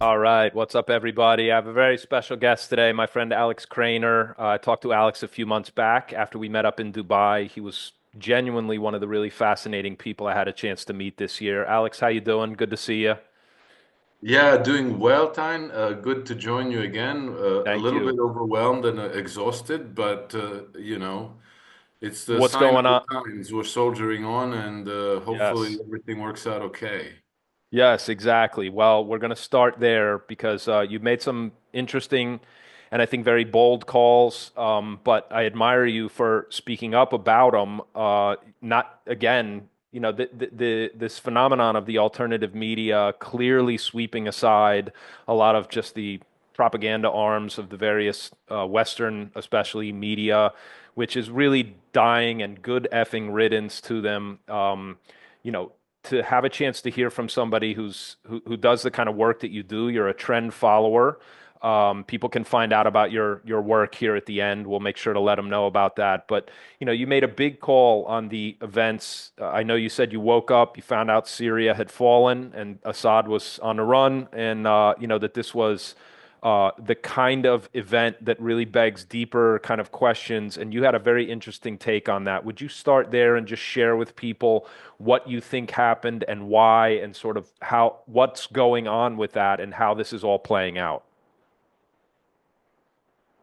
All right, what's up, everybody? I have a very special guest today, my friend Alex Krainer. I talked to Alex a few months back after we met up in Dubai. He was genuinely one of the really fascinating people I had a chance to meet this year. Alex, how you doing? Good to see you. Yeah, doing well, Tyne. Good to join you again. A Thank little you. bit overwhelmed and exhausted, but it's the What's sign of going the on? times. We're soldiering on, and hopefully Yes. everything works out okay. Yes, exactly. Well, we're going to start there because you've made some interesting and I think very bold calls. But I admire you for speaking up about them. Not again, this phenomenon of the alternative media clearly sweeping aside a lot of just the propaganda arms of the various Western, especially media, which is really dying and good effing riddance to them. You know, to have a chance to hear from somebody who does the kind of work that you do. You're a trend follower. People can find out about your work here at the end. We'll make sure to let them know about that. But you made a big call on the events. I know you said you woke up, you found out Syria had fallen and Assad was on the run, and that this was the kind of event that really begs deeper kind of questions. And you had a very interesting take on that. Would you start there and just share with people what you think happened and why, and sort of what's going on with that and how this is all playing out?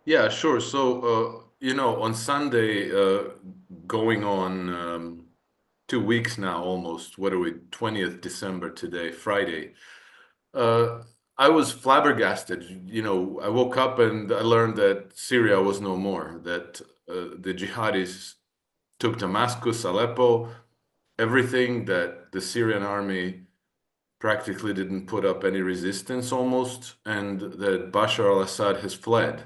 Yeah, sure. So, on Sunday, going on 2 weeks now almost. What are we? 20th December today, Friday. Uh, I was flabbergasted. I woke up and I learned that Syria was no more, that the jihadis took Damascus, Aleppo, everything, that the Syrian army practically didn't put up any resistance almost, and that Bashar al Assad has fled.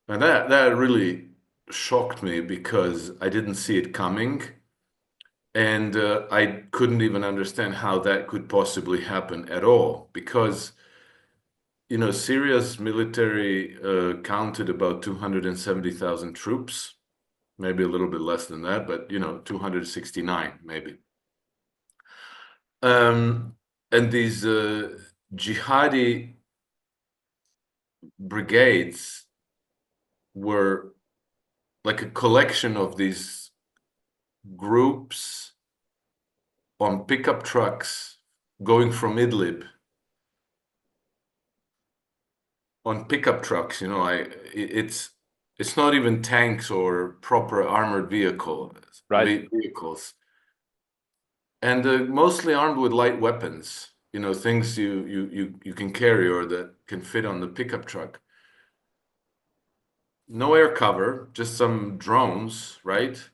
And that really shocked me because I didn't see it coming. And I couldn't even understand how that could possibly happen at all because Syria's military counted about 270,000 troops, maybe a little bit less than that, but 269 maybe. Um, and these jihadi brigades were like a collection of these groups on pickup trucks going from Idlib on pickup trucks. It's not even tanks or proper armored Right. vehicles, and mostly armed with light weapons. Things you can carry or that can fit on the pickup truck. No air cover, just some drones, right?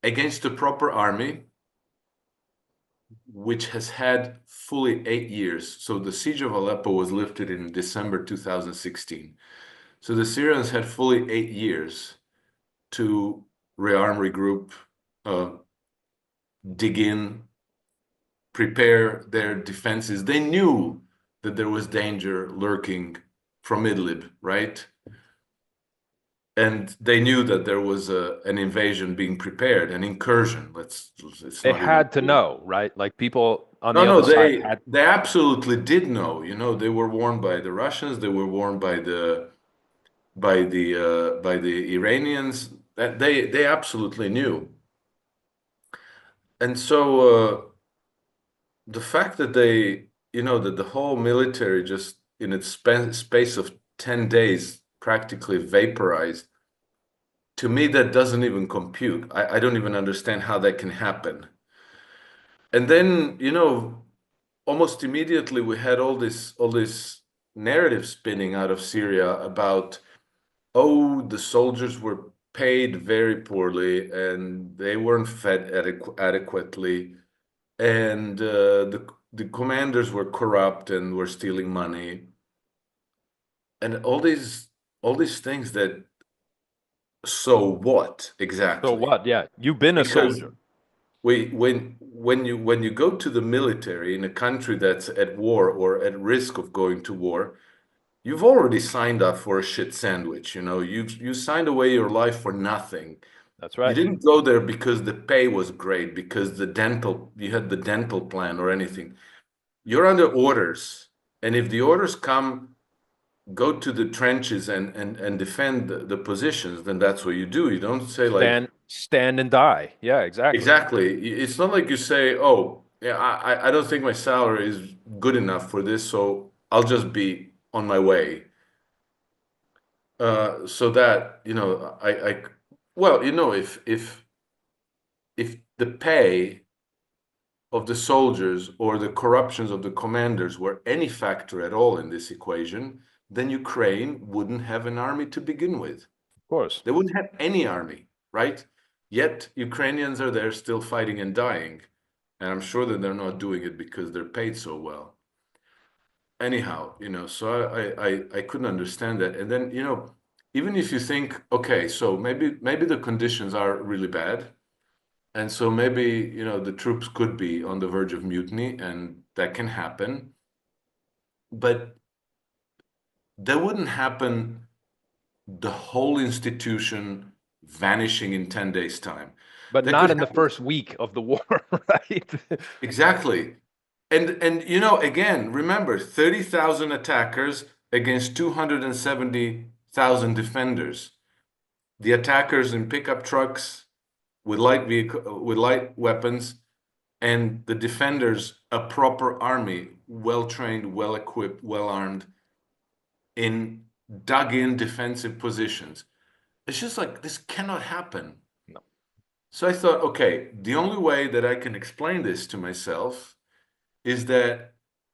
Against the proper army, which has had fully 8 years. So the siege of Aleppo was lifted in December 2016. So the Syrians had fully 8 years to rearm, regroup, uh, dig in, prepare their defenses. They knew that there was danger lurking from Idlib, right? And they knew that there was an invasion being prepared, an incursion. It's They not even. had to know, right? Like people on No, the no, other side they had. they absolutely did know. They were warned by the Russians, they were warned by the Iranians. That they absolutely knew. And so the fact that that the whole military just in its space of 10 days practically vaporized, to me that doesn't even compute. I don't even understand how that can happen. And then, almost immediately we had all this narrative spinning out of Syria about, oh, the soldiers were paid very poorly and they weren't fed adequately, and the commanders were corrupt and were stealing money, and all these things that, so what So exactly? what? Yeah, you've been a Because soldier. when you go to the military in a country that's at war or at risk of going to war, you've already signed up for a shit sandwich. You signed away your life for nothing. That's You right. didn't go there because the pay was great, because you had the dental plan or anything. you're under orders. And if the orders come, go to the trenches and defend the positions, then that's what you do. You don't say like, Stand and die. Yeah, exactly. exactly. It's not like you say, oh, yeah, I don't think my salary is good enough for this, so I'll just be on my way. So that, well, if the pay of the soldiers or the corruptions of the commanders were any factor at all in this equation, then Ukraine wouldn't have an army to begin with. Of course. They wouldn't have any army, right? Yet Ukrainians are there still fighting and dying. And I'm sure that they're not doing it because they're paid so well. Anyhow, so I couldn't understand that. And then, even if you think, okay, so maybe the conditions are really bad, and so maybe, the troops could be on the verge of mutiny, and that can happen. But that wouldn't happen, the whole institution vanishing in 10 days' time. But That not could in the happen. first week of the war, right? Exactly. And again, remember, 30,000 attackers against 270,000 defenders. The attackers in pickup trucks with light weapons, and the defenders, a proper army, well trained, well equipped, well armed, in dug in defensive positions. It's just like this cannot happen. No. So I thought, okay, the only way that I can explain this to myself is that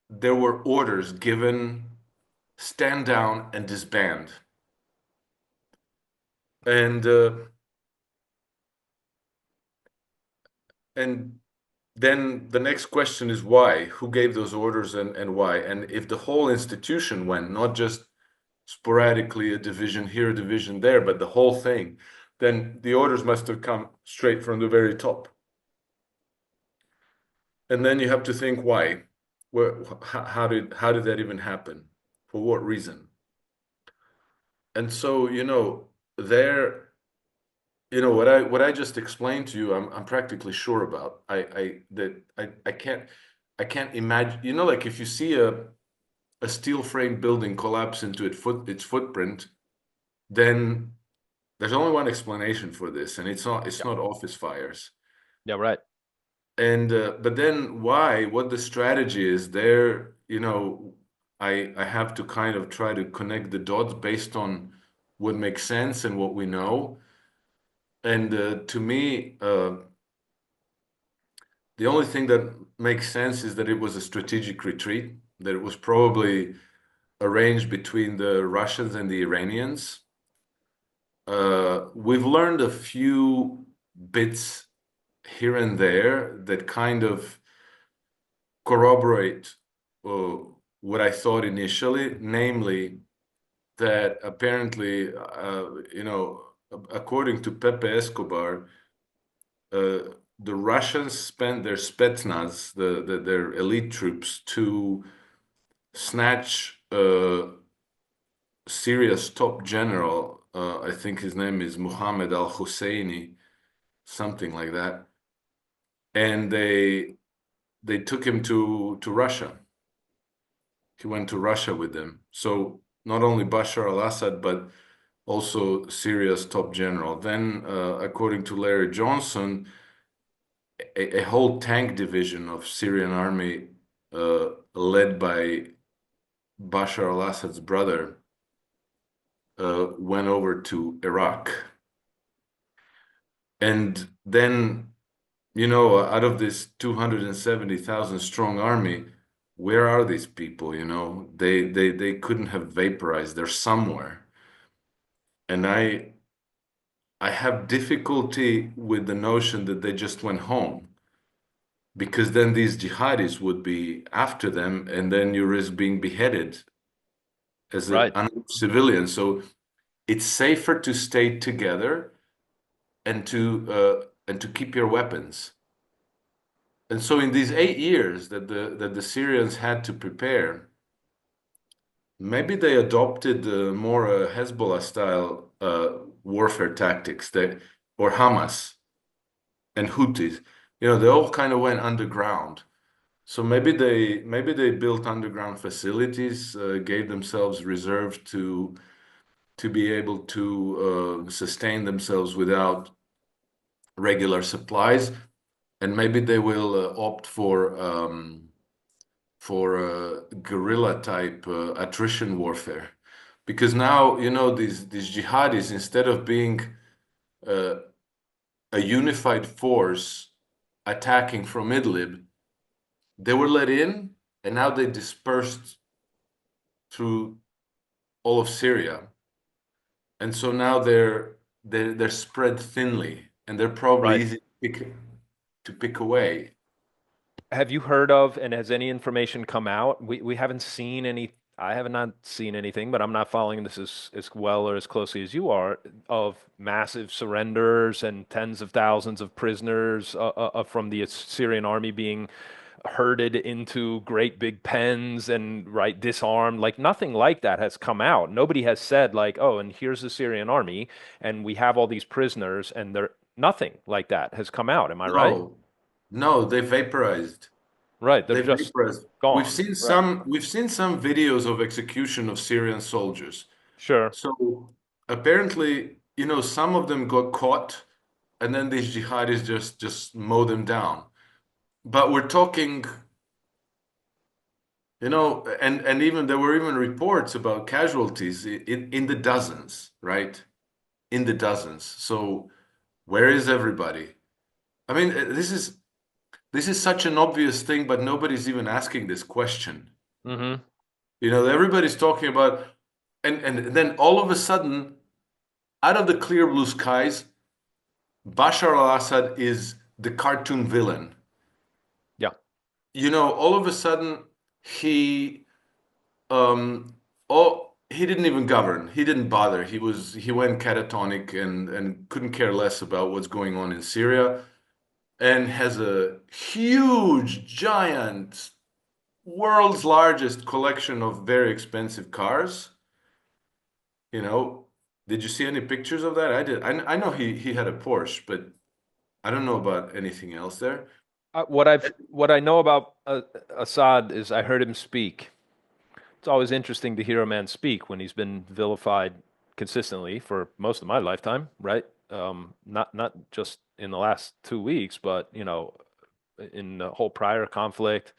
there were orders given, stand down and disband. And and then the next question is why? Who gave those orders and why? And if the whole institution went, not just sporadically a division here, a division there, but the whole thing, then the orders must have come straight from the very top. And then you have to think why. How did that even happen? For what reason? And so, there, what I just explained to you, I'm practically sure about. I can't imagine, like if you see a steel frame building collapse into its footprint, then there's only one explanation for this, and it's Yeah. not office fires. Yeah, right. And but then why? What the strategy is there? I have to kind of try to connect the dots based on what makes sense and what we know. And to me, the only thing that makes sense is that it was a strategic retreat, that it was probably arranged between the Russians and the Iranians. We've learned a few bits here and there that kind of corroborate uh, what I thought initially, namely that apparently, according to Pepe Escobar, the Russians spent their Spetsnaz, their elite troops, to snatch Syria's top general. I think his name is Mohammed al-Husseini, something like that, and they took him to Russia. He went to Russia with them. So not only Bashar al Assad, but also Syria's top general. Then, according to Larry Johnson, a whole tank division of Syrian army, led by Bashar al Assad's brother, went over to Iraq. And then, out of this 270,000 strong army, where are these people? They couldn't have vaporized. They're somewhere. And I have difficulty with the notion that they just went home, because then these jihadis would be after them, and then you risk being beheaded as a Right. civilian. So it's safer to stay together and to keep your weapons. And so in these 8 years that the Syrians had to prepare, maybe they adopted more Hezbollah style warfare tactics, or Hamas and Houthis. They all kind of went underground. So maybe they built underground facilities, gave themselves reserve to be able to sustain themselves without regular supplies, and maybe they will opt for guerrilla type attrition warfare, because now these jihadis, instead of being uh, a unified force attacking from Idlib, they were let in, and now they dispersed through all of Syria, and so now they're spread thinly, and they're probably Right. easy to pick away. Have you heard of, and has any information come out? We haven't seen any. I have not seen anything, but I'm not following this as well or as closely as you are, of massive surrenders and tens of thousands of prisoners from the Syrian army being herded into great big pens and right disarmed. Like nothing like that has come out. Nobody has said like, oh, and here's the Syrian army, and we have all these prisoners, and they're nothing like that has come out. Am I right? No, no, they vaporized. Right, they're They just vaporized. We've gone. seen Right. some videos of execution of Syrian soldiers. Sure. So apparently, some of them got caught, and then these jihadis just mow them down. But we're talking, and even there were even reports about casualties in the dozens, right? In the dozens. So where is everybody? I mean, this is such an obvious thing, but nobody's even asking this question. Hmm. Everybody's talking about, and then all of a sudden, out of the clear blue skies, Bashar al Assad is the cartoon villain. Yeah. All of a sudden, he he didn't even govern. He didn't bother. He went catatonic and couldn't care less about what's going on in Syria, and has a huge, giant, world's largest collection of very expensive cars. You know, did you see any pictures of that? I did. I know he had a Porsche, but I don't know about anything else there. What I know about Assad is I heard him speak. It's always interesting to hear a man speak when he's been vilified consistently for most of my lifetime, right? Not just in the last 2 weeks, but in the whole prior conflict,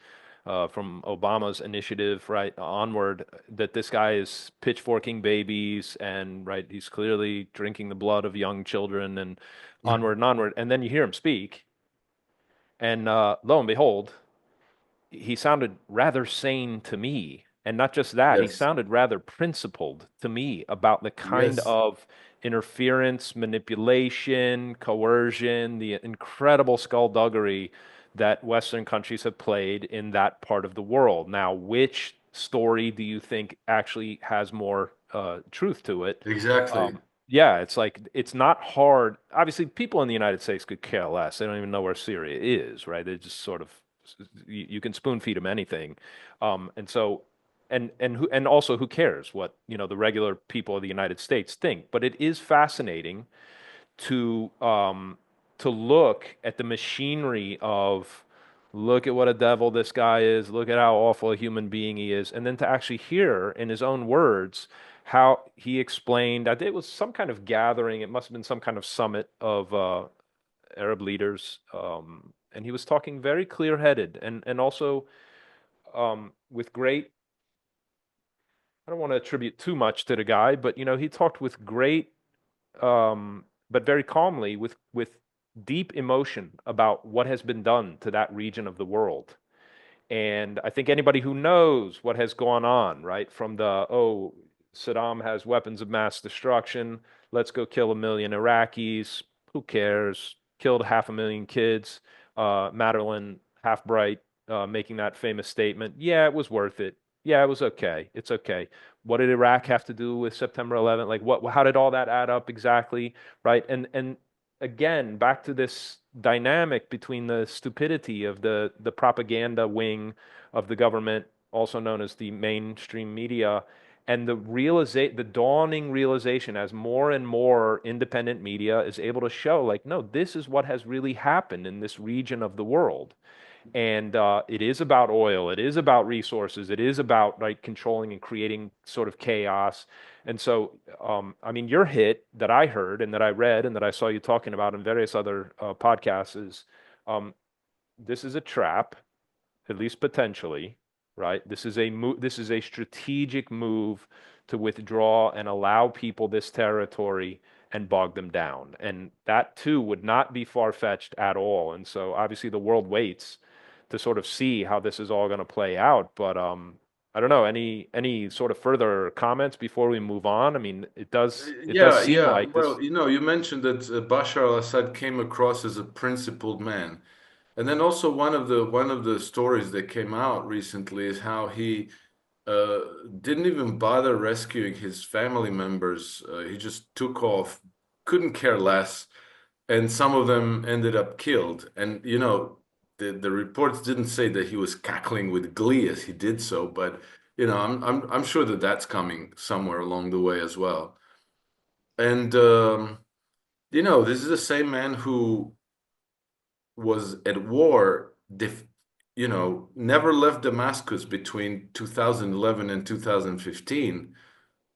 from Obama's initiative, right, onward, that this guy is pitchforking babies and, right, he's clearly drinking the blood of young children and onward and onward. And then you hear him speak, and lo and behold, he sounded rather sane to me. And not just that, he Yes. sounded rather principled to me about the kind Yes. of interference, manipulation, coercion, the incredible skullduggery that Western countries have played in that part of the world. Now, which story do you think actually has more truth to it? Exactly. Yeah, it's like it's not hard. Obviously, people in the United States could care less. They don't even know where Syria is, right? They just sort of you can spoon feed them anything, and so and also who cares what the regular people of the United States think? But it is fascinating to look at the machinery of look at what a devil this guy is, look at how awful a human being he is, and then to actually hear in his own words how he explained that it was some kind of gathering, it must have been some kind of summit of Arab leaders, and he was talking very clear-headed and also with great. I don't want to attribute too much to the guy, but he talked with great but very calmly with deep emotion about what has been done to that region of the world. And I think anybody who knows what has gone on, right, from Saddam has weapons of mass destruction, let's go kill 1 million Iraqis, who cares? Killed 500,000 kids. Madeline Halfbright making that famous statement. Yeah, it was worth it. Yeah, it was okay. It's okay. What did Iraq have to do with September 11th? Like, how did all that add up exactly, right? And again, back to this dynamic between the stupidity of the propaganda wing of the government, also known as the mainstream media, and the dawning realization as more and more independent media is able to show, like, no, this is what has really happened in this region of the world. And it is about oil. It is about resources. It is about like controlling and creating sort of chaos. And so, I mean, your hit that I heard and that I read and that I saw you talking about in various other podcasts is um, this is a trap, at least potentially, right? This is a strategic move to withdraw and allow people this territory and bog them down. And that too would not be far-fetched at all. And so obviously the world waits to sort of see how this is all going to play out. But I don't know, any sort of further comments before we move on? I mean, it does Yeah, seem yeah. like Well, this. you mentioned that Bashar al Assad came across as a principled man. And then also one of the stories that came out recently is how he uh, didn't even bother rescuing his family members. He just took off, couldn't care less, and some of them ended up killed. And the reports didn't say that he was cackling with glee as he did so, but I'm sure that that's coming somewhere along the way as well. And this is the same man who was at war, never left Damascus between 2011 and 2015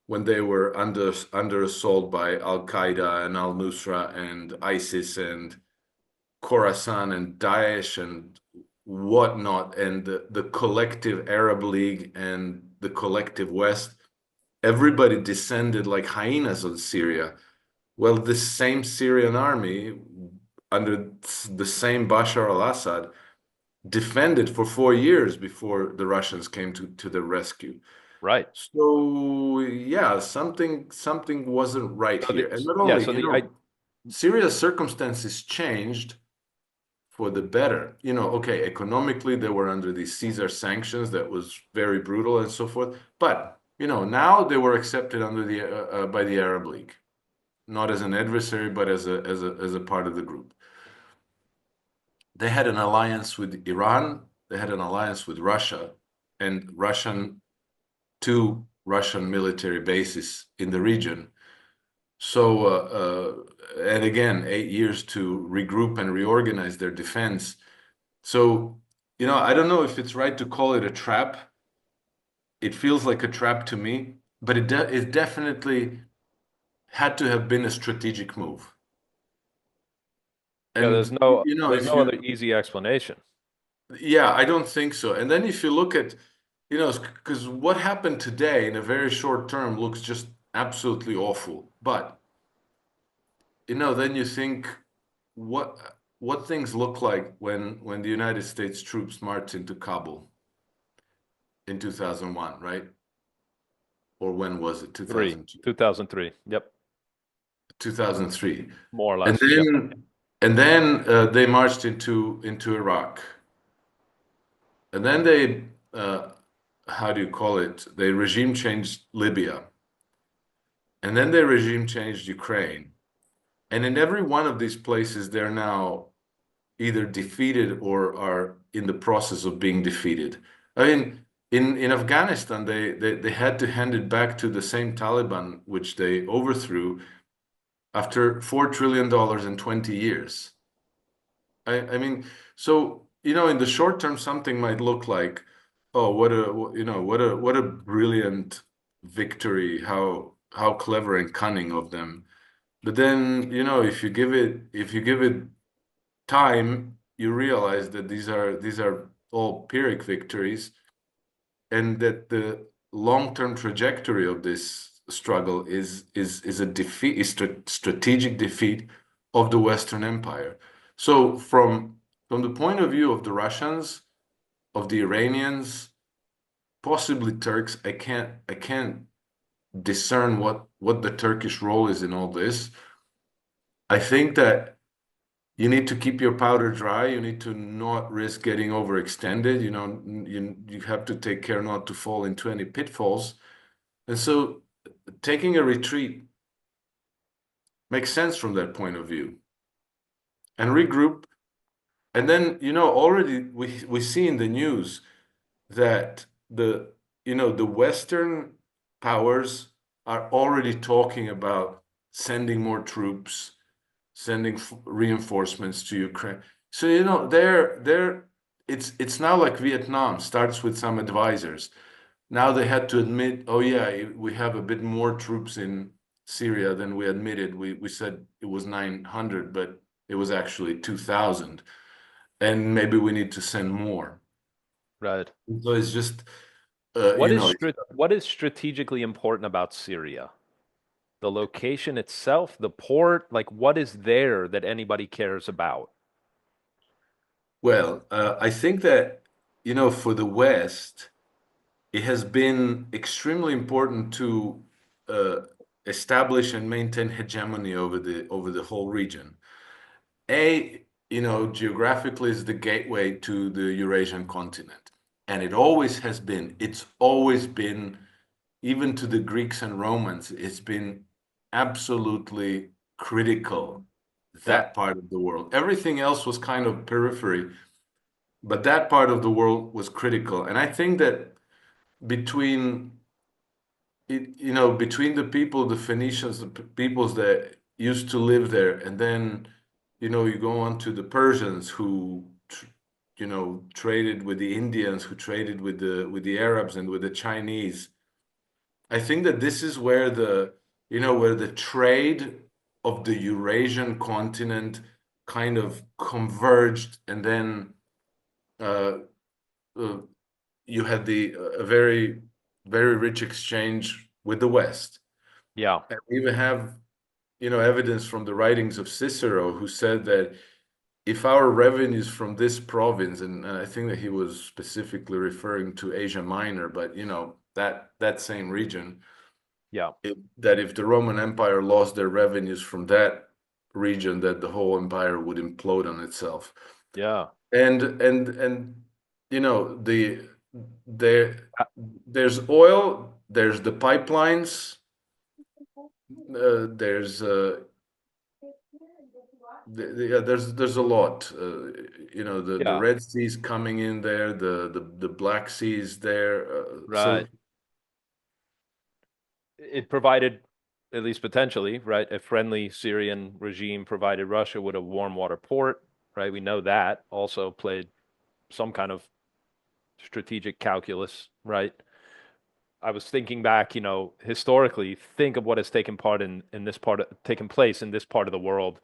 when they were under assault by Al Qaeda and Al Nusra and ISIS and Khorasan and Daesh and whatnot, and the collective Arab League and the collective West. Everybody descended like hyenas on Syria. Well, this same Syrian army, under the same Bashar al Assad, defended for 4 years before the Russians came to the rescue. Right. So yeah, something wasn't right So here. And not yeah, only, so the I Syria's circumstances changed for the better. Okay, economically they were under these Caesar sanctions that was very brutal and so forth. But now they were accepted under the by the Arab League, not as an adversary, but as a part of the group. They had an alliance with Iran. They had an alliance with Russia and two Russian military bases in the region. So, and again, 8 years to regroup and reorganize their defense. So, I don't know if it's right to call it a trap. It feels like a trap to me, but it definitely had to have been a strategic move. yeah, And, there's if no other you, easy explanation. yeah, I don't think so. And then if you look at, because what happened today in a very short term looks just absolutely awful. But, then you think what things look like when the United States troops marched into Kabul in 2001, right? Or when was it? 2002, 2003. Yep. 2003. More or And less. Yep. then they marched into Iraq. And then they how do you call it? They regime changed Libya. And then they regime changed Ukraine. And in every one of these places, they're now either defeated or are in the process of being defeated. I mean, in Afghanistan, they had to hand it back to the same Taliban, which they overthrew after $4 trillion in 20 years. I mean, so, in the short term, something might look like, oh, what a brilliant victory, how clever and cunning of them. But then, if you give it time, you realize that these are all Pyrrhic victories, and that the long-term trajectory of this struggle is a defeat, strategic defeat of the Western Empire. So from the point of view of the Russians, of the Iranians, possibly Turks, I can't discern what the Turkish role is in all this. I think that you need to keep your powder dry. You need to not risk getting overextended. You have to take care not to fall into any pitfalls. And so taking a retreat makes sense from that point of view, and regroup. And then, already we see in the news that the Western powers are already talking about sending more troops, sending reinforcements to Ukraine. So, they're it's now like Vietnam starts with some advisors. Now they had to admit, oh yeah, we have a bit more troops in Syria than we admitted. We said it was 900, but it was actually 2,000, and maybe we need to send more. Right. So it's just, you know, What is strategically important about Syria? The location itself, the port, like what is there that anybody cares about? well, I think that, you know, for the West, it has been extremely important to uh, establish and maintain hegemony over the whole region. You know, geographically is the gateway to the Eurasian continent, and it always has been. It's always been, even to the Greeks and Romans, it's been absolutely critical, Yeah. that part of the world. Everything else was kind of periphery, but that part of the world was critical. And I think that between you know, between the people, the Phoenicians, the peoples that used to live there, and then, you know, you go on to the Persians who, you know, traded with the Indians, who traded with the Arabs and with the Chinese. I think that this is where the, you know, where the trade of the Eurasian continent kind of converged, and then uh, uh, you had a very, very rich exchange with the West. Yeah. And we even have, you know, evidence from the writings of Cicero, who said that if our revenues from this province, and I think that he was specifically referring to Asia Minor, but you know, that same region, Yeah. that if the Roman Empire lost their revenues from that region, that the whole empire would implode on itself. Yeah. And you know, there Uh, there's oil, there's the pipelines, there's yeah, there's a lot. You know, the Yeah. Red Sea's coming in there, the Black Sea's there. Right. It provided, at least potentially, right, a friendly Syrian regime provided Russia with a warm water port, right? We know that also played some kind of strategic calculus, right? I was thinking back, historically, think of what has taken place in this part of the world.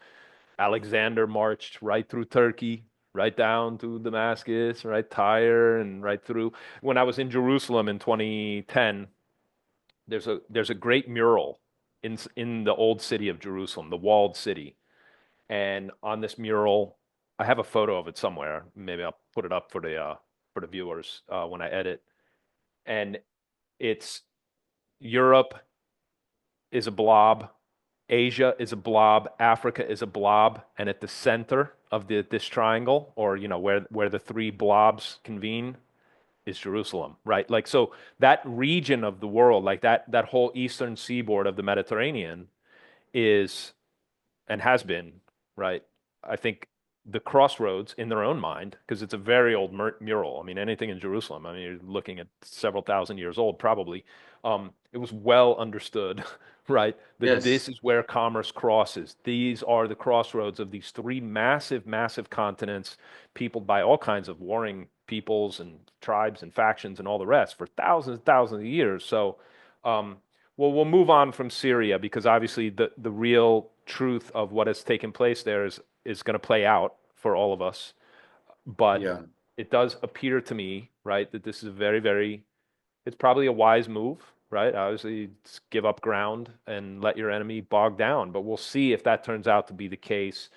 Alexander marched right through Turkey, right down to Damascus, right Tyre, and right through. When I was in Jerusalem in 2010, there's a great mural in the old city of Jerusalem, the walled city. And on this mural, I have a photo of it somewhere. Maybe I'll put it up for the viewers when I edit. And it's Europe is a blob, Asia is a blob, Africa is a blob, and at the center of this triangle, or where the three blobs convene, is Jerusalem, right? Like so that region of the world, like that whole eastern seaboard of the Mediterranean is and has been, right? I think the crossroads in their own mind, because it's a very old mural. I mean, anything in Jerusalem, I mean, you're looking at several thousand years old, probably. It was well understood, right? That Yes, this is where commerce crosses. These are the crossroads of these three massive, massive continents, peopled by all kinds of warring peoples and tribes and factions and all the rest for thousands and thousands of years. So, um, well, we'll move on from Syria because obviously the real truth of what has taken place there is going to play out for all of us. But yeah. it does appear to me, right, that this is a very, very, it's probably a wise move, right? Obviously, give up ground and let your enemy bog down. But we'll see if that turns out to be the case.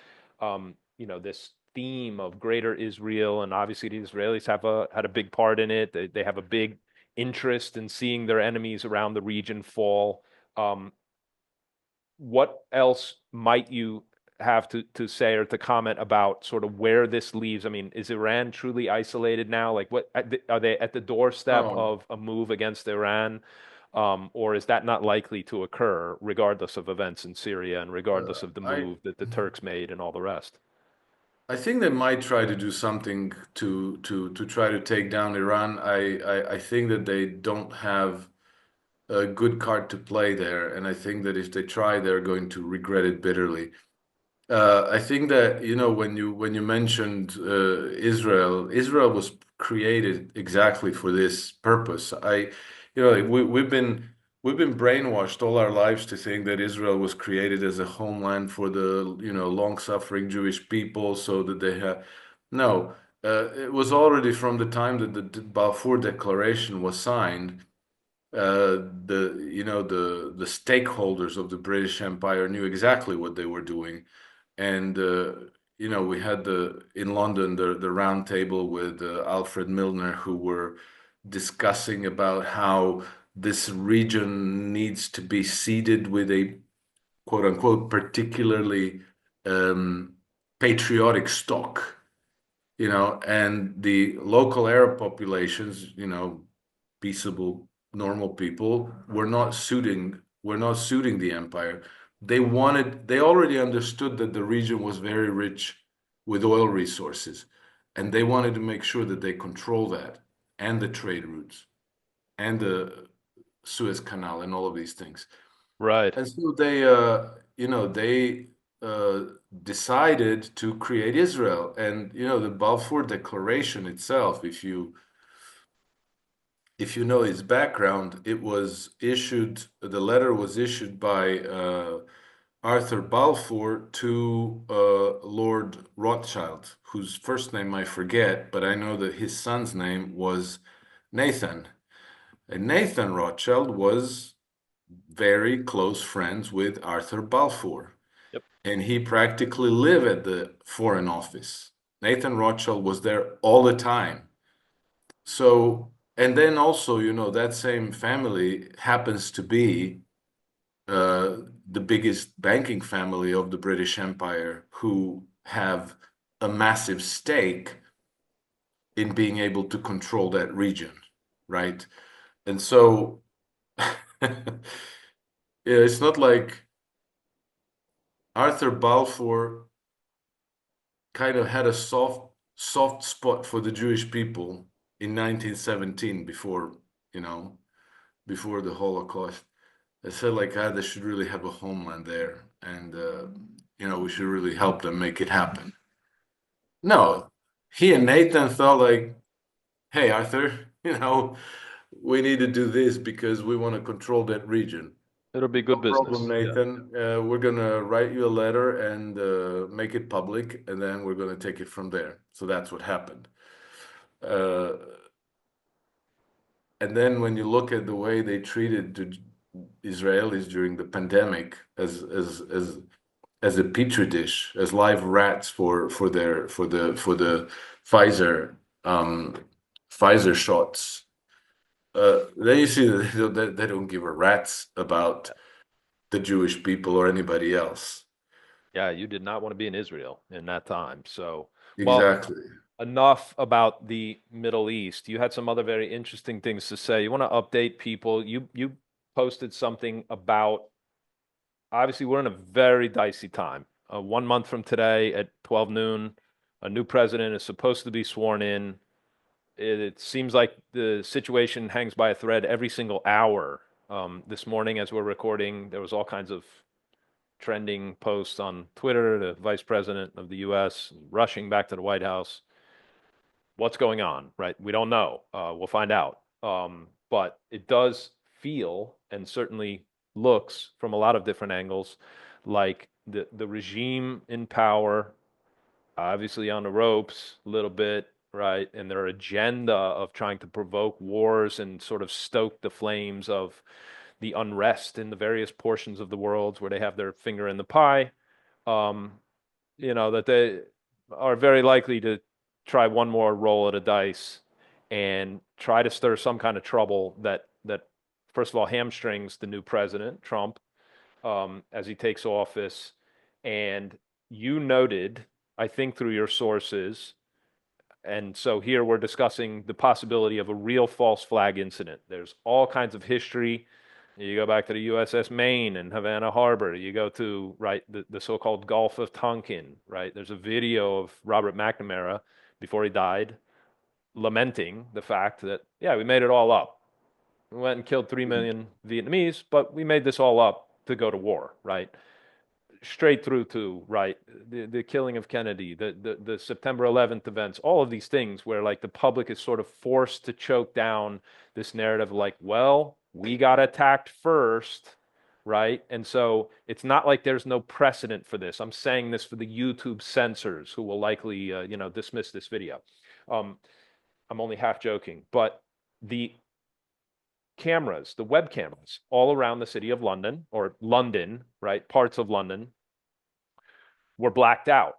This theme of greater Israel, and obviously the Israelis had a big part in it. They have a big interest in seeing their enemies around the region fall. Um, what else might you have to say or to comment about sort of where this leaves? I mean, is Iran truly isolated now? Like, what are they at the doorstep No, of a move against Iran? Or is that not likely to occur, regardless of events in Syria and regardless of the I move that the Turks made and all the rest? I think they might try to do something to try to take down Iran. I think that they don't have a good card to play there, and I think that if they try, they're going to regret it bitterly. I think that, when you mentioned Israel was created exactly for this purpose. Like we've been brainwashed all our lives to think that Israel was created as a homeland for the, long-suffering Jewish people, so that they have. No, it was already from the time that the Balfour Declaration was signed. The stakeholders of the British Empire knew exactly what they were doing. And we had the in London the round table with Alfred Milner, who were discussing about how this region needs to be seeded with a quote unquote particularly um, patriotic stock, and the local Arab populations, peaceable, normal people, were not suiting the empire. They already understood that the region was very rich with oil resources, and they wanted to make sure that they control that and the trade routes and the Suez Canal and all of these things. Right. And so they uh, decided to create Israel. And the Balfour Declaration itself, if you know its background, the letter was issued by Arthur Balfour to Lord Rothschild, whose first name I forget, but I know that his son's name was Nathan. And Nathan Rothschild was very close friends with Arthur Balfour, Yep. and he practically lived at the Foreign Office. Nathan Rothschild was there all the time. So, and then also, that same family happens to be uh, the biggest banking family of the British Empire, who have a massive stake in being able to control that region, right? And so, yeah, it's not like Arthur Balfour kind of had a soft spot for the Jewish people in 1917, you know, before the Holocaust. They said like, they should really have a homeland there, and we should really help them make it happen. No, he and Nathan thought like, hey, Arthur, we need to do this because we want to control that region. It'll be No good problem, business. Yeah. Nathan. We're gonna write you a letter and make it public, and then we're gonna take it from there. So that's what happened. Uh, and then when you look at the way they treated the Israelis during the pandemic as a petri dish, as live rats for the Pfizer um, Pfizer shots, then you see that they don't give a rat's about the Jewish people or anybody else. Yeah, you did not want to be in Israel in that time. So, well, Exactly. enough about the Middle East. You had some other very interesting things to say. You want to update people. You posted something about, obviously we're in a very dicey time. 1 month from today at 12 noon, a new president is supposed to be sworn in. It seems like the situation hangs by a thread every single hour. This morning, as we're recording, there was all kinds of trending posts on Twitter. The vice president of the U.S. rushing back to the White House. What's going on, right? We don't know. We'll find out. But it does feel, and certainly looks from a lot of different angles, like the regime in power, obviously on the ropes a little bit, right? And their agenda of trying to provoke wars and sort of stoke the flames of the unrest in the various portions of the world where they have their finger in the pie. Um, that they are very likely to try one more roll of the dice and try to stir some kind of trouble that first of all hamstrings the new president, Trump, as he takes office. And you noted, I think through your sources, and so here we're discussing the possibility of a real false flag incident. There's all kinds of history. You go back to the USS Maine and Havana Harbor. You go to, right, the so-called Gulf of Tonkin, right? There's a video of Robert McNamara before he died lamenting the fact that, yeah, we made it all up. We went and killed 3 million Vietnamese, but we made this all up to go to war, right? straight through to, right, the killing of Kennedy, the September 11th events, all of these things where like the public is sort of forced to choke down this narrative like, well, we got attacked first, right? And so it's not like there's no precedent for this. I'm saying this for the YouTube censors who will likely, dismiss this video. Um, I'm only half joking, but the cameras, the web cameras, all around the city of London or London, right? Parts of London were blacked out,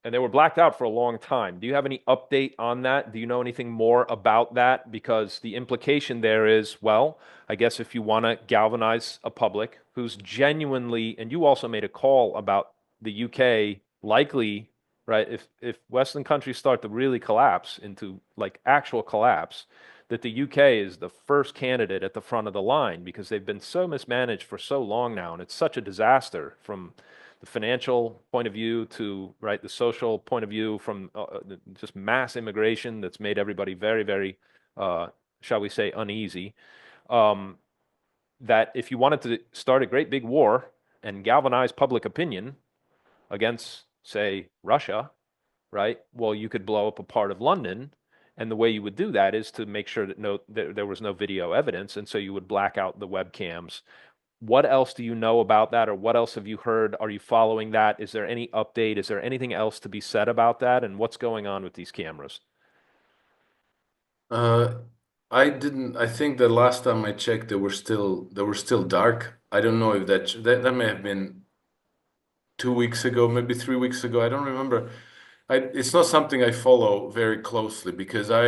and they were blacked out for a long time. Do you have any update on that? Do you know anything more about that? Because the implication there is, well, I guess if you want to galvanize a public who's genuinely, and you also made a call about the UK likely, right? If Western countries start to really collapse into like actual collapse, that the UK is the first candidate at the front of the line because they've been so mismanaged for so long now, and it's such a disaster from the financial point of view to right the social point of view from just mass immigration that's made everybody very, very, shall we say, uneasy. Um, that if you wanted to start a great big war and galvanize public opinion against, say, Russia, right? Well, you could blow up a part of London, and the way you would do that is to make sure that there was no video evidence, and so you would black out the webcams. What else do you know about that, or what else have you heard? Are you following that? Is there any update? Is there anything else to be said about that? And what's going on with these cameras? Uh, I didn't. I think the last time I checked, they were still dark. I don't know if that may have been 2 weeks ago, maybe 3 weeks ago. I don't remember. It's not something I follow very closely because I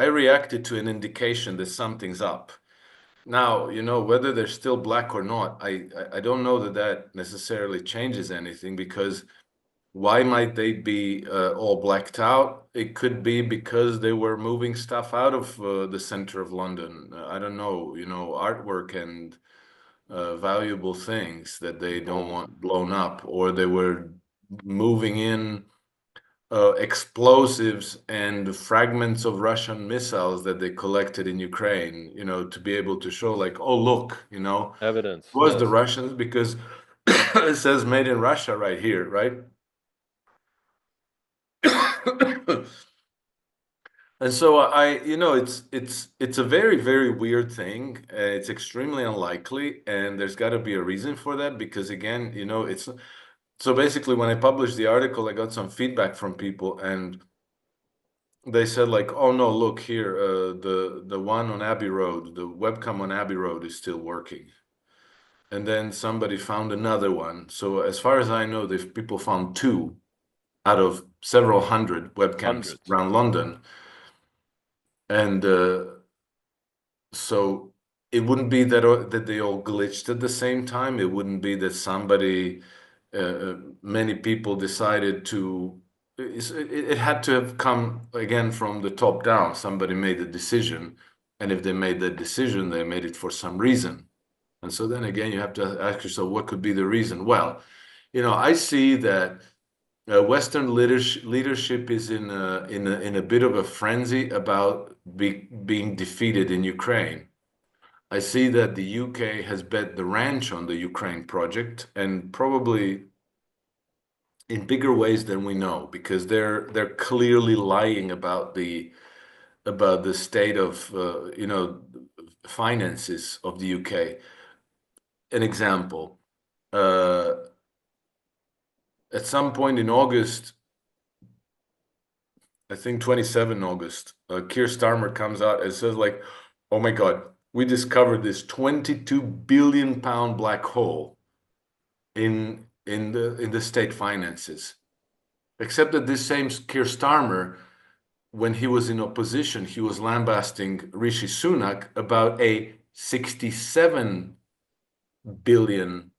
reacted to an indication that something's up. Now, whether they're still black or not, I don't know that that necessarily changes anything because why might they be all blacked out? It could be because they were moving stuff out of the center of London. I don't know, artwork and valuable things that they don't Gold. want blown up, or they were moving in explosives and fragments of Russian missiles that they collected in Ukraine, to be able to show like, oh, look, Evidence, was the yes. Russians because it says made in Russia right here, right? And so it's a very, very weird thing. It's extremely unlikely, and there's got to be a reason for that because again, it's so basically when I published the article, I got some feedback from people, and they said like, "Oh no, look here, the one on Abbey Road, the webcam on Abbey Road is still working." And then somebody found another one. So as far as I know, the people found two out of several hundred webcams Hundreds. around London. And so it wouldn't be that they all glitched at the same time. It wouldn't be that many people decided to. It had to have come again from the top down. Somebody made a decision, and if they made that decision, they made it for some reason. And so then again, you have to ask yourself, what could be the reason? Well, I see that Western leadership is in a bit of a frenzy about being defeated in Ukraine. I see that the UK has bet the ranch on the Ukraine project, and probably in bigger ways than we know, because they're clearly lying about the state of finances of the UK. An example, uh, at some point in August, I think 27 August, Keir Starmer comes out and says like, "Oh my God, we discovered this 22 billion pound black hole in the state finances." Except that this same Keir Starmer, when he was in opposition, he was lambasting Rishi Sunak about a 67 billion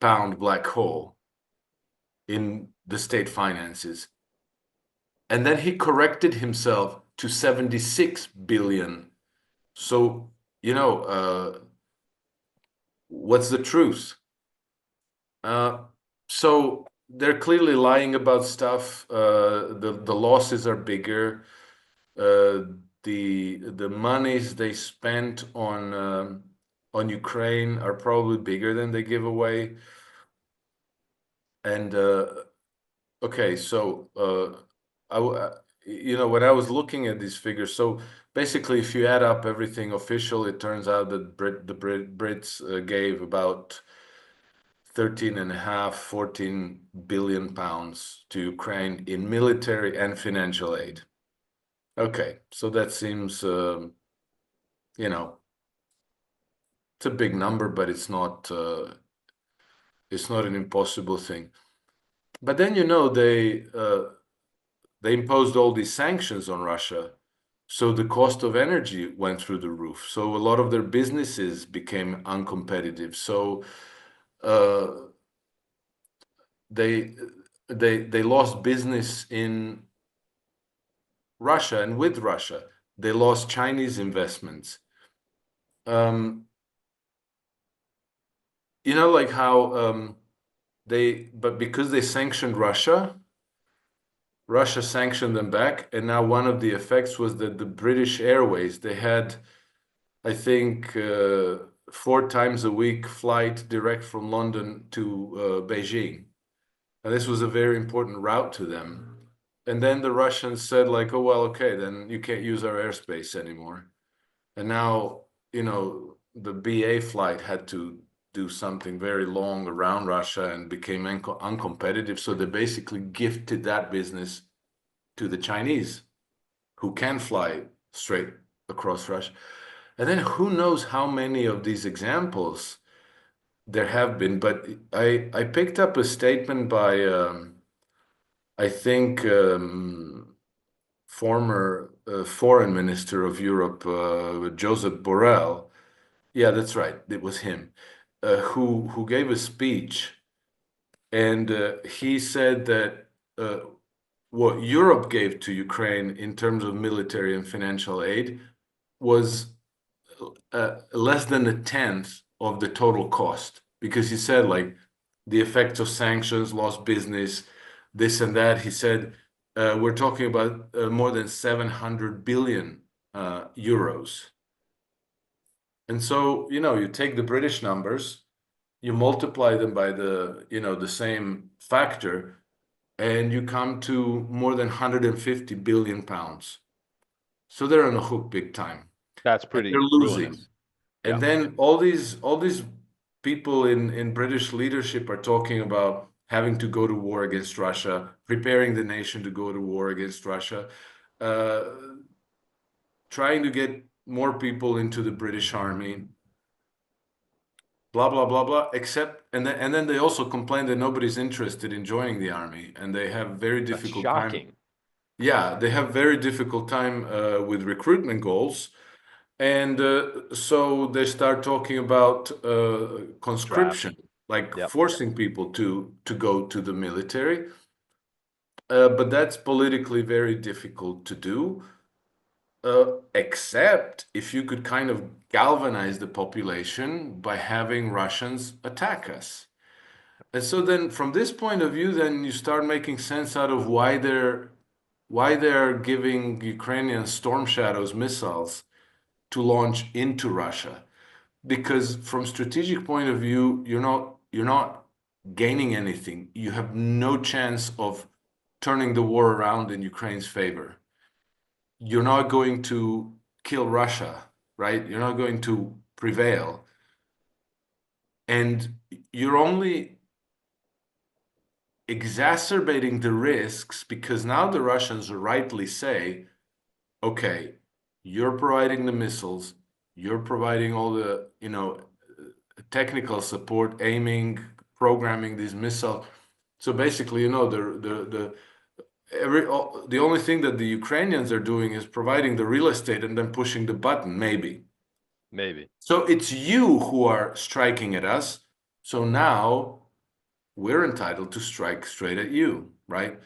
pound black hole in the state finances. And then he corrected himself to 76 billion. So, what's the truth? Uh, so they're clearly lying about stuff. The losses are bigger. The monies they spent on Ukraine are probably bigger than they give away. And okay, so when I was looking at these figures, so basically, if you add up everything official, it turns out that Brits gave about 13 and a half, 14 billion pounds to Ukraine in military and financial aid. Okay, so that seems, you know, it's a big number, but it's not an impossible thing. But then, they imposed all these sanctions on Russia. So the cost of energy went through the roof. So a lot of their businesses became uncompetitive. So uh, they they lost business in Russia and with Russia. They lost Chinese investments. Um, like how but because they sanctioned Russia, Russia sanctioned them back, and now one of the effects was that the British Airways, they had, I think, 4 times a week flight direct from London to Beijing. And this was a very important route to them. And then the Russians said, like, oh, well, okay, then you can't use our airspace anymore. And now, the BA flight had to do something very long around Russia and became uncompetitive. So they basically gifted that business to the Chinese, who can fly straight across Russia. And then who knows how many of these examples there have been. But I picked up a statement by, I think, former foreign minister of Europe, Joseph Borrell. Yeah, that's right. It was him who gave a speech, and he said that what Europe gave to Ukraine in terms of military and financial aid was less than a tenth of the total cost, because he said, like, the effects of sanctions, lost business, this and that. He said we're talking about more than 700 billion euros. And so, you take the British numbers, you multiply them by the same factor, and you come to more than 150 billion pounds. So they're on the hook big time, That's and they're pretty losing. ruinous. Yeah, And then all these people in British leadership are talking about having to go to war against Russia, preparing the nation to go to war against Russia, uh, trying to get more people into the British Army, blah blah blah blah. Except, and then they also complain that nobody's interested in joining the army, and they have very that's difficult time. shocking. Yeah, they have very difficult time with recruitment goals. And so they start talking about Draft. conscription, like Yep. forcing people to go to the military. But that's politically very difficult to do, except if you could kind of galvanize the population by having Russians attack us. And so then from this point of view, then you start making sense out of why they're giving Ukrainian Storm Shadows missiles to launch into Russia. Because from strategic point of view, you're not gaining anything. You have no chance of turning the war around in Ukraine's favor. You're not going to kill Russia, right? You're not going to prevail. And you're only exacerbating the risks, because now the Russians rightly say, okay, you're providing the missiles, you're providing all the, technical support, aiming, programming these missiles. So basically, the only thing that the Ukrainians are doing is providing the real estate and then pushing the button, maybe. Maybe. So it's you who are striking at us. So now we're entitled to strike straight at you, right?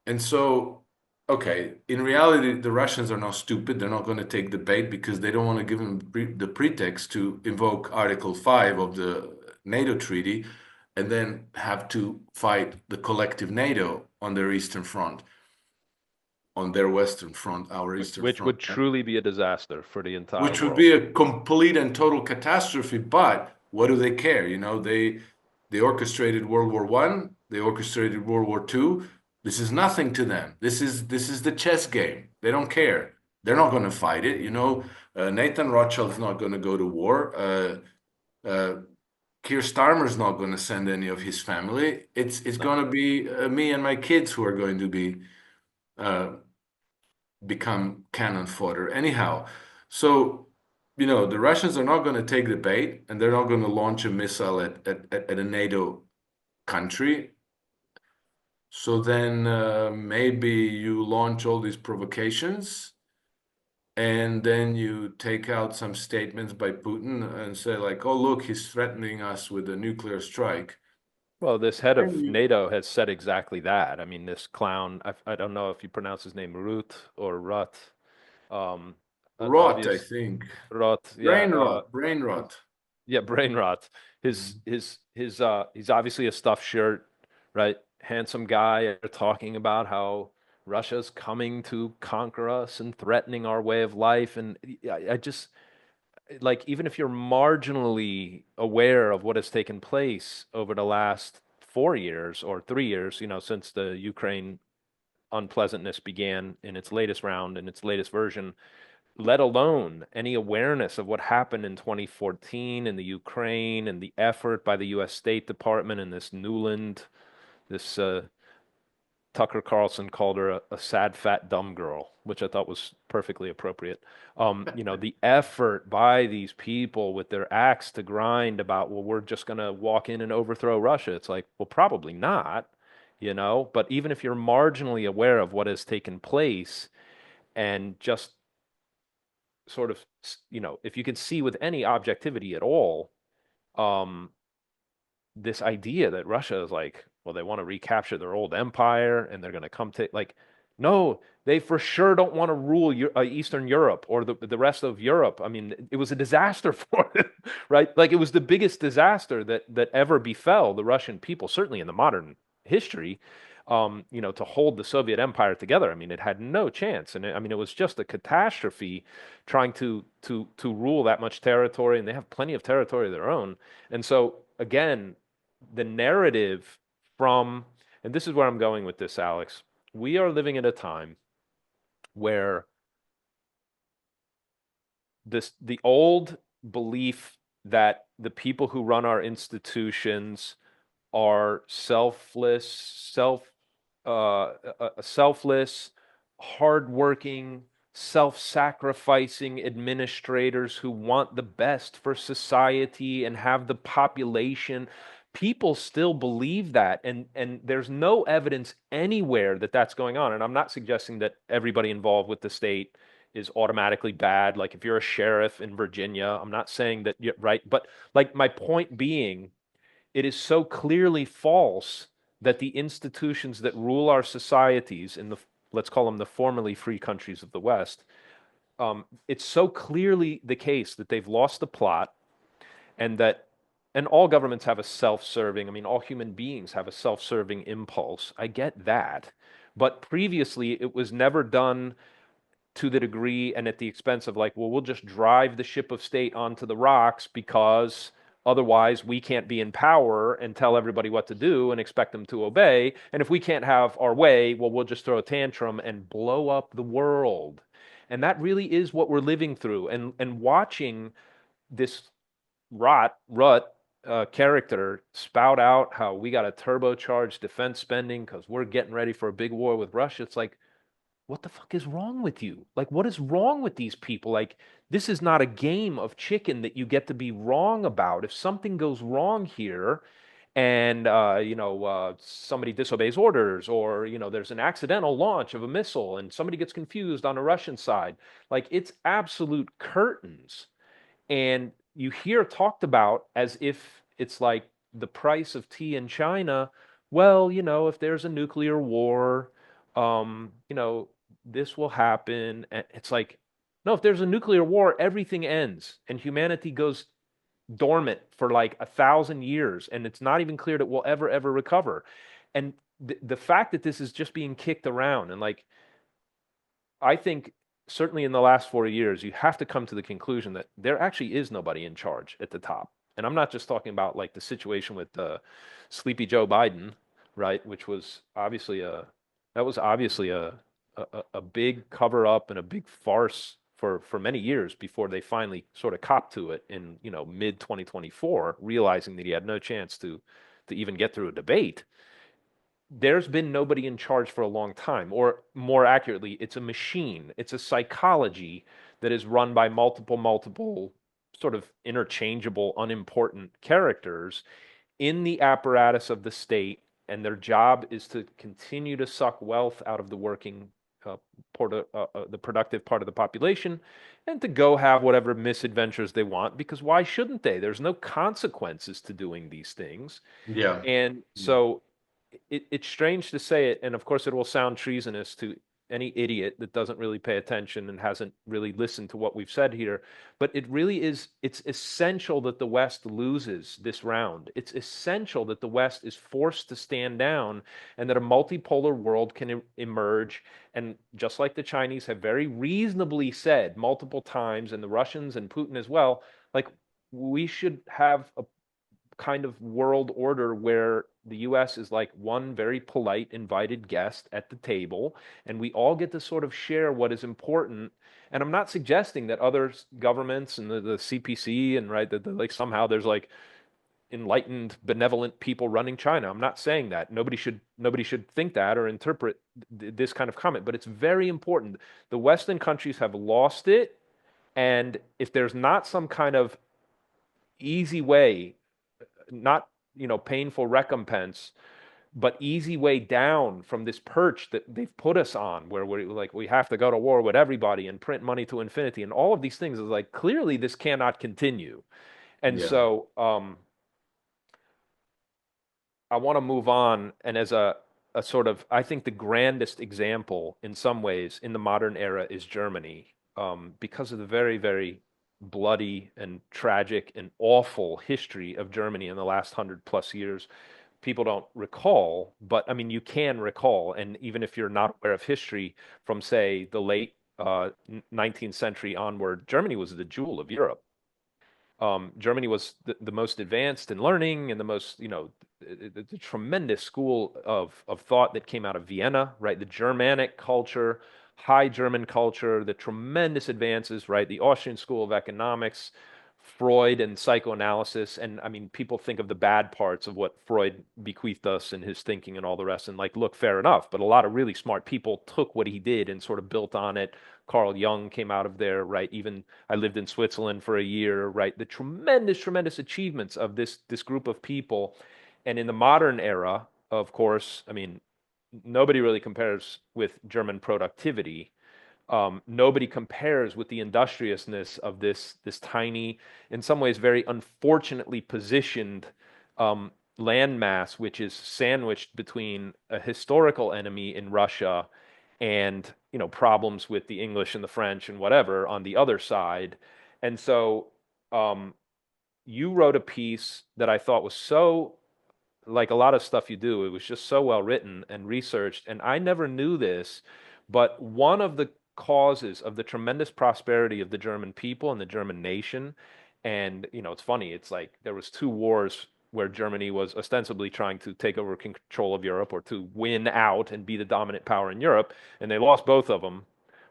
And so, okay, in reality, the Russians are not stupid. They're not going to take the bait, because they don't want to give them the pretext to invoke Article 5 of the NATO treaty and then have to fight the collective NATO on their eastern front, on their western front, our eastern Which front, would truly be a disaster for the entire which would world. be a complete and total catastrophe. But what do they care? They orchestrated World War One. They orchestrated World War Two. This is nothing to them. This is the chess game. They don't care. They're not going to fight it. Nathan Rothschild's not going to go to war. Uh, Keir Starmer's not going to send any of his family. It's No. going to be me and my kids who are going to be uh, become cannon fodder. Anyhow, so the Russians are not going to take the bait, and they're not going to launch a missile at a NATO country. So then maybe you launch all these provocations, and then you take out some statements by Putin and say like, "Oh, look, he's threatening us with a nuclear strike." Well, this head And of you, NATO has said exactly that. I mean, this clown, I don't know if you pronounce his name Rut or Rut. Um, rot, I obvious think, Rut, yeah, brain rot, brain rot. yeah, brain rot. Mhm. He's obviously a stuffed shirt, right? Handsome guy talking about how Russia's coming to conquer us and threatening our way of life. And I just like, even if you're marginally aware of what has taken place over the last 4 years or 3 years, since the Ukraine unpleasantness began in its latest round, in its latest version, let alone any awareness of what happened in 2014 in the Ukraine and the effort by the US State Department and this Newland, this Tucker Carlson called her a sad, fat, dumb girl, which I thought was perfectly appropriate. The effort by these people with their axe to grind about, well, we're just going to walk in and overthrow Russia. It's like, well, probably not, but even if you're marginally aware of what has taken place and just sort of, if you can see with any objectivity at all, um, this idea that Russia is like, well, they want to recapture their old empire and they're going to come to like, no, they for sure don't want to rule Eastern Europe or the rest of Europe. I mean, it was a disaster for them, right? Like it was the biggest disaster that ever befell the Russian people, certainly in the modern history. To hold the Soviet Empire together. I mean, it had no chance, and I mean, it was just a catastrophe trying to rule that much territory, and they have plenty of territory of their own. And so, again, the narrative from, and this is where I'm going with this, Alex, we are living at a time where the old belief that the people who run our institutions are selfless, hardworking, self-sacrificing administrators who want the best for society and have the population. People still believe that, and there's no evidence anywhere that that's going on. And I'm not suggesting that everybody involved with the state is automatically bad. Like if you're a sheriff in Virginia, I'm not saying that you're right, but like my point being, it is so clearly false that the institutions that rule our societies in the, let's call them the formerly free countries of the West, it's so clearly the case that they've lost the plot, and that, and all governments have a self-serving, I mean, all human beings have a self-serving impulse. I get that. But previously, it was never done to the degree and at the expense of like, well, we'll just drive the ship of state onto the rocks because otherwise we can't be in power and tell everybody what to do and expect them to obey. And if we can't have our way, well, we'll just throw a tantrum and blow up the world. And that really is what we're living through. And watching this rut character spout out how we got to turbocharge defense spending because we're getting ready for a big war with Russia. It's like, what the fuck is wrong with you? Like, what is wrong with these people? Like, this is not a game of chicken that you get to be wrong about. If something goes wrong here and, somebody disobeys orders, or, there's an accidental launch of a missile and somebody gets confused on the Russian side, like, it's absolute curtains. And you hear talked about as if it's like the price of tea in China. Well, if there's a nuclear war, um, you know, this will happen. And it's like, no, if there's a nuclear war, everything ends and humanity goes dormant for like 1,000 years. And it's not even clear that we'll ever recover. And the fact that this is just being kicked around, and like, I think certainly in the last 4 years, you have to come to the conclusion that there actually is nobody in charge at the top. And I'm not just talking about like the situation with Sleepy Joe Biden, right? Which was obviously a big cover up and a big farce for many years before they finally sort of copped to it in, mid 2024, realizing that he had no chance to even get through a debate. There's been nobody in charge for a long time, or more accurately, it's a machine. It's a psychology that is run by multiple sort of interchangeable, unimportant characters in the apparatus of the state, and their job is to continue to suck wealth out of the working, uh, the productive part of the population, and to go have whatever misadventures they want. Because why shouldn't they? There's no consequences to doing these things. Yeah. And Yeah. so it's strange to say it, and of course it will sound treasonous to any idiot that doesn't really pay attention and hasn't really listened to what we've said here. But it really is, it's essential that the West loses this round. It's essential that the West is forced to stand down and that a multipolar world can emerge. And just like the Chinese have very reasonably said multiple times, and the Russians and Putin as well, like we should have a kind of world order where the US is like one very polite invited guest at the table, and we all get to sort of share what is important. And I'm not suggesting that other governments and the CPC and right that like somehow there's like enlightened benevolent people running China. I'm not saying that. Nobody should think that or interpret this kind of comment, but it's very important. The Western countries have lost it, and if there's not some kind of easy way, not painful recompense, but easy way down from this perch that they've put us on, where we're like we have to go to war with everybody and print money to infinity and all of these things, is like clearly this cannot continue. And Yeah. so I want to move on, and as a sort of, I think the grandest example in some ways in the modern era is Germany, because of the very bloody and tragic and awful history of Germany in the last 100 plus years. People don't recall, but I mean, you can recall. And even if you're not aware of history from, say, the late 19th century onward, Germany was the jewel of Europe. Germany was the most advanced in learning and the most, the tremendous school of thought that came out of Vienna, right? The Germanic culture, high German culture, the tremendous advances, right? The Austrian School of Economics, Freud and psychoanalysis. And I mean, people think of the bad parts of what Freud bequeathed us and his thinking and all the rest. And like, look, fair enough. But a lot of really smart people took what he did and sort of built on it. Carl Jung came out of there, right? Even I lived in Switzerland for a year, right? The tremendous achievements of this group of people. And in the modern era, of course, I mean, nobody really compares with German productivity. Nobody compares with the industriousness of this tiny, in some ways very unfortunately positioned landmass, which is sandwiched between a historical enemy in Russia and problems with the English and the French and whatever on the other side. And so um, you wrote a piece that I thought was so, like a lot of stuff you do, it was just so well written and researched. And I never knew this, but one of the causes of the tremendous prosperity of the German people and the German nation, and it's funny, it's like there was two wars where Germany was ostensibly trying to take over control of Europe or to win out and be the dominant power in Europe, and they lost both of them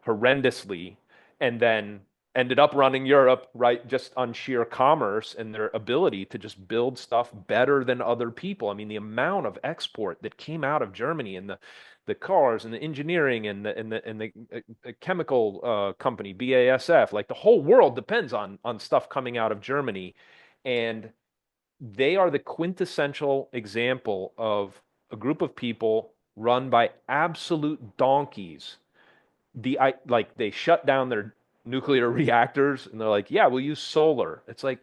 horrendously, and then ended up running Europe, right, just on sheer commerce and their ability to just build stuff better than other people. I mean, the amount of export that came out of Germany and the cars and the engineering and the chemical company BASF, like the whole world depends on stuff coming out of Germany, and they are the quintessential example of a group of people run by absolute donkeys. Like they shut down their nuclear reactors and they're like, yeah, we'll use solar. It's like,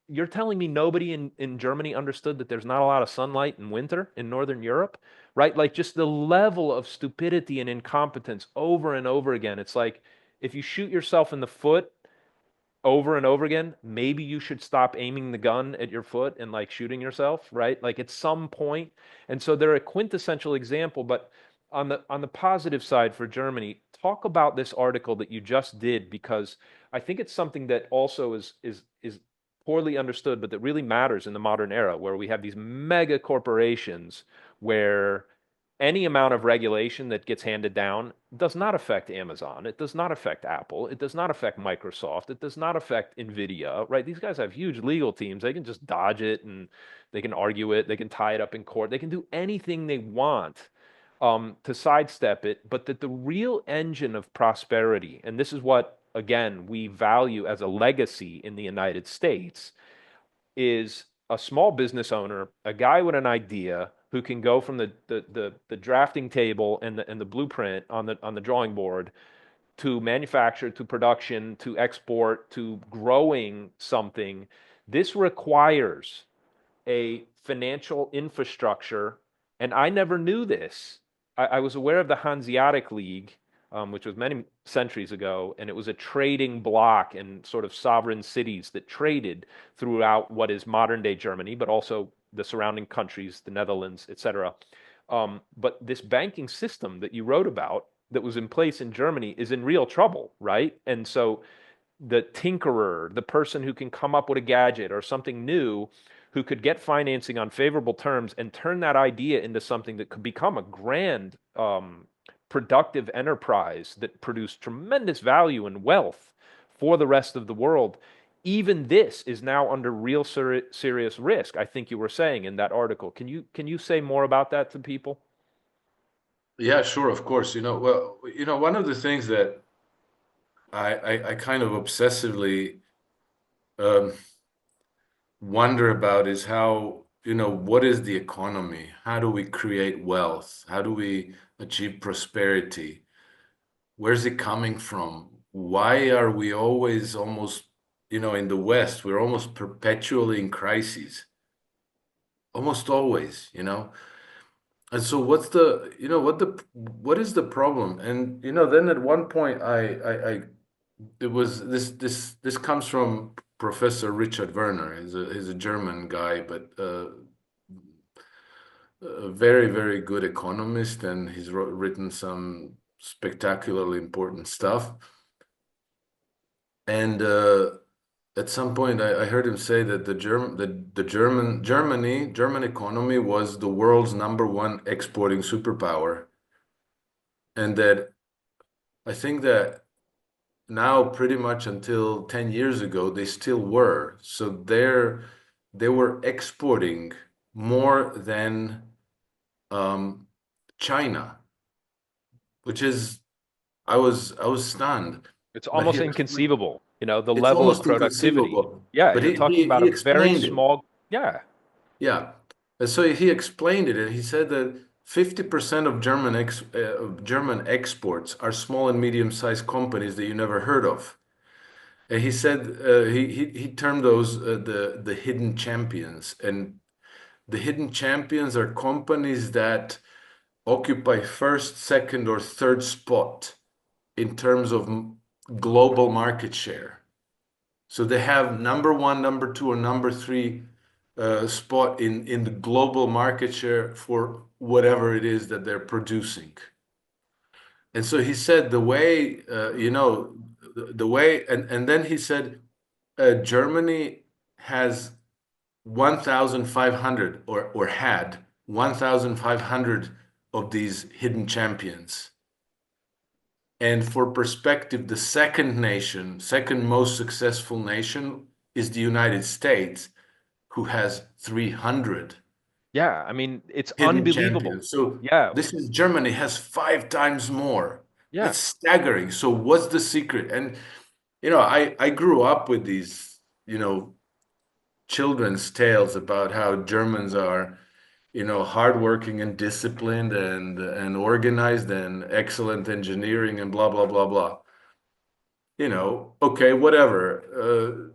you're telling me nobody in Germany understood that there's not a lot of sunlight in winter in Northern Europe, right? Like just the level of stupidity and incompetence over and over again. It's like if you shoot yourself in the foot over and over again, maybe you should stop aiming the gun at your foot and like shooting yourself, right? Like at some point. And so they're a quintessential example, but on the positive side for Germany, talk about this article that you just did, because I think it's something that also is poorly understood, but that really matters in the modern era, where we have these mega corporations where any amount of regulation that gets handed down does not affect Amazon. It does not affect Apple. It does not affect Microsoft. It does not affect Nvidia, right? These guys have huge legal teams. They can just dodge it and they can argue it. They can tie it up in court. They can do anything they want to sidestep it. But that the real engine of prosperity, and this is what, again, we value as a legacy in the United States, is a small business owner, a guy with an idea who can go from the drafting table and the blueprint on the drawing board to manufacture to production to export to growing something. This requires a financial infrastructure, and I never knew this. I was aware of the Hanseatic League, which was many centuries ago, and it was a trading bloc and sort of sovereign cities that traded throughout what is modern day Germany, but also the surrounding countries, the Netherlands, etc. But this banking system that you wrote about that was in place in Germany is in real trouble, right? And so the tinkerer, the person who can come up with a gadget or something new, who could get financing on favorable terms and turn that idea into something that could become a grand, productive enterprise that produced tremendous value and wealth for the rest of the world. Even this is now under real serious risk. I think you were saying in that article. Can you say more about that to people? Yeah, sure, of course. One of the things that I kind of obsessively um, wonder about is how, what is the economy? How do we create wealth? How do we achieve prosperity? Where's it coming from? Why are we always almost, in the West, we're almost perpetually in crises, almost always, And so what's the, what is the problem? And, then at one point it was this comes from Professor Richard Werner. He's a German guy, but a very, very good economist, and he's written some spectacularly important stuff. And at some point, I heard him say that German economy was the world's number one exporting superpower, and that I think that now pretty much until 10 years ago, they still were. So they were exporting more than um, China, which is I was stunned. It's But almost inconceivable, the it's level of almost productivity. inconceivable. Yeah, But you're he talking he about he a very explained it. small, yeah, Yeah. And so he explained it, and he said that 50% of German exports are small and medium-sized companies that you never heard of. And he said he termed those the hidden champions. And the hidden champions are companies that occupy first, second, or third spot in terms of global market share. So they have number one, number two, or number three spot in the global market share for whatever it is that they're producing. And so he said the way, the way, and then he said Germany has 1,500 or had 1,500 of these hidden champions. And for perspective, the second most successful nation is the United States, who has 300 yeah. I mean, it's hidden unbelievable. champions. So Yeah, this is Germany has 5 times more. yeah, That's staggering. So what's the secret? And I grew up with these, children's tales about how Germans are, hardworking and disciplined and organized and excellent engineering and blah blah blah blah. Okay, whatever.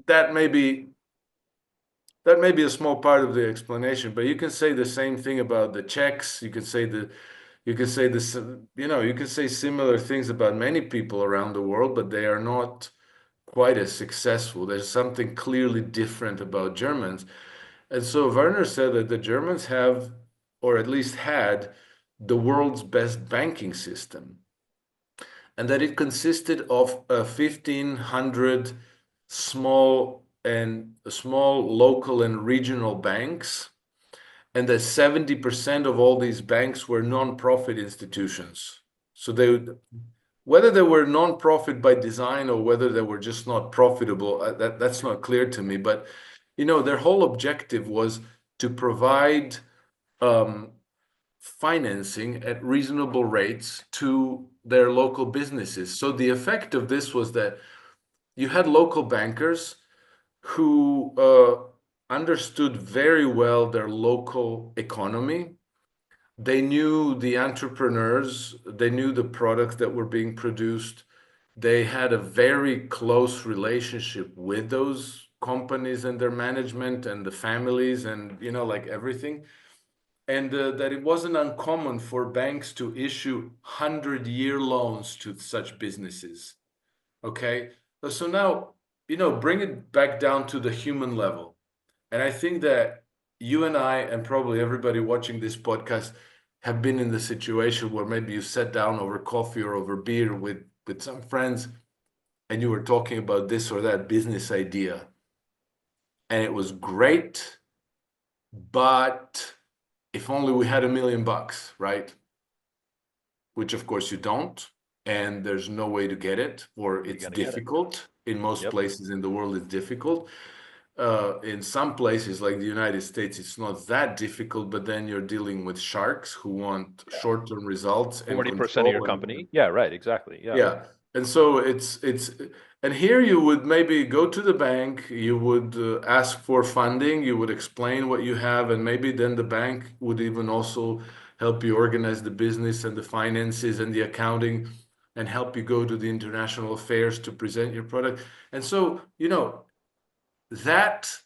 That may be that may be a small part of the explanation, but you can say the same thing about the Czechs. You can say this, you can say similar things about many people around the world, but they are not quite as successful. There's something clearly different about Germans. And so Werner said that the Germans have, or at least had, the world's best banking system, and that it consisted of 1,500 small local and regional banks, and that 70% of all these banks were non-profit institutions. So whether they were non-profit by design or whether they were just not profitable, that's not clear to me. But their whole objective was to provide um, financing at reasonable rates to their local businesses. So the effect of this was that you had local bankers who understood very well their local economy. They knew the entrepreneurs, they knew the products that were being produced. They had a very close relationship with those companies and their management and the families and, like everything. And that it wasn't uncommon for banks to issue 100-year loans to such businesses. Okay. So now, bring it back down to the human level. And I think that you and I, and probably everybody watching this podcast, have been in the situation where maybe you sat down over coffee or over beer with some friends and you were talking about this or that business idea. And it was great, but if only we had $1 million, right? Which of course you don't, and there's no way to get it, or You it's got to get it. difficult. In most Yep. places in the world, it's difficult. In some places like the United States, it's not that difficult, but then you're dealing with sharks who want Yeah. short-term results and 40% of your control company. Yeah, right. Exactly. Yeah. yeah. And so and here you would maybe go to the bank, you would ask for funding, you would explain what you have, and maybe then the bank would even also help you organize the business and the finances and the accounting and help you go to the international affairs to present your product. And so, that,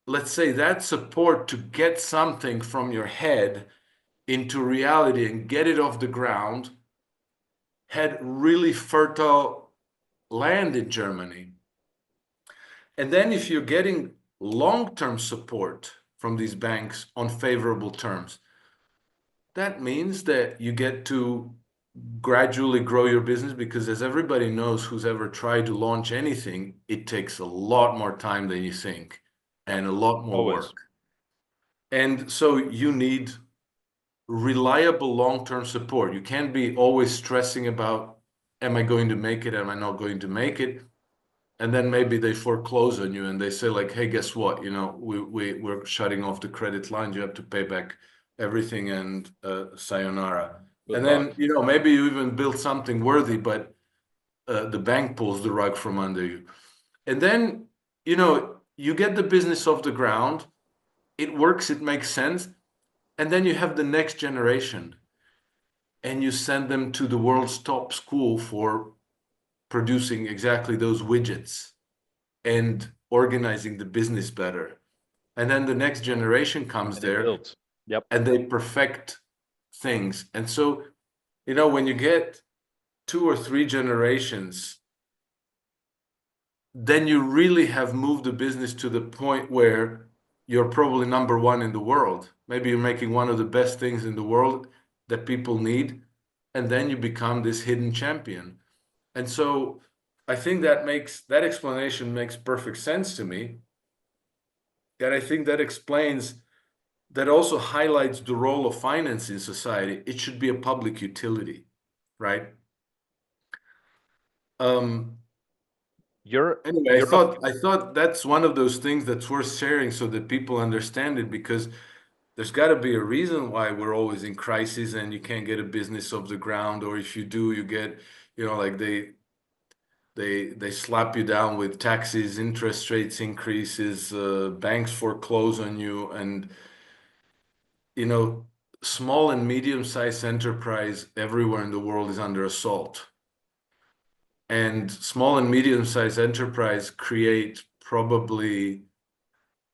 let's say, that support to get something from your head into reality and get it off the ground had really fertile land in Germany. And then if you're getting long-term support from these banks on favorable terms, that means that you get to gradually grow your business because as everybody knows who's ever tried to launch anything, it takes a lot more time than you think and a lot more Always. work. And so you need reliable long-term support. You can't be always stressing about, am I going to make it? Am I not going to make it? And then maybe they foreclose on you and they say like, hey, guess what? We're shutting off the credit line. You have to pay back everything and sayonara. Good And luck. then, maybe you even build something worthy, but the bank pulls the rug from under you. And then, you get the business off the ground. It works. It makes sense. And then you have the next generation and you send them to the world's top school for producing exactly those widgets and organizing the business better. And then the next generation comes And it there builds. Yep. and they perfect things. And so, when you get 2 or 3 generations, then you really have moved the business to the point where you're probably number one in the world. Maybe you're making one of the best things in the world that people need. And then you become this hidden champion. And so I think that explanation makes perfect sense to me. And I think that explains, that also highlights the role of finance in society. It should be a public utility, right? Um, You're anyway, I you're a thought I thought that's one of those things that's worth sharing so that people understand it, because there's got to be a reason why we're always in crisis and you can't get a business off the ground, or if you do, you get, like they slap you down with taxes, interest rates increases, banks foreclose on you, and you know, small and medium-sized enterprise everywhere in the world is under assault. And small and medium-sized enterprise create probably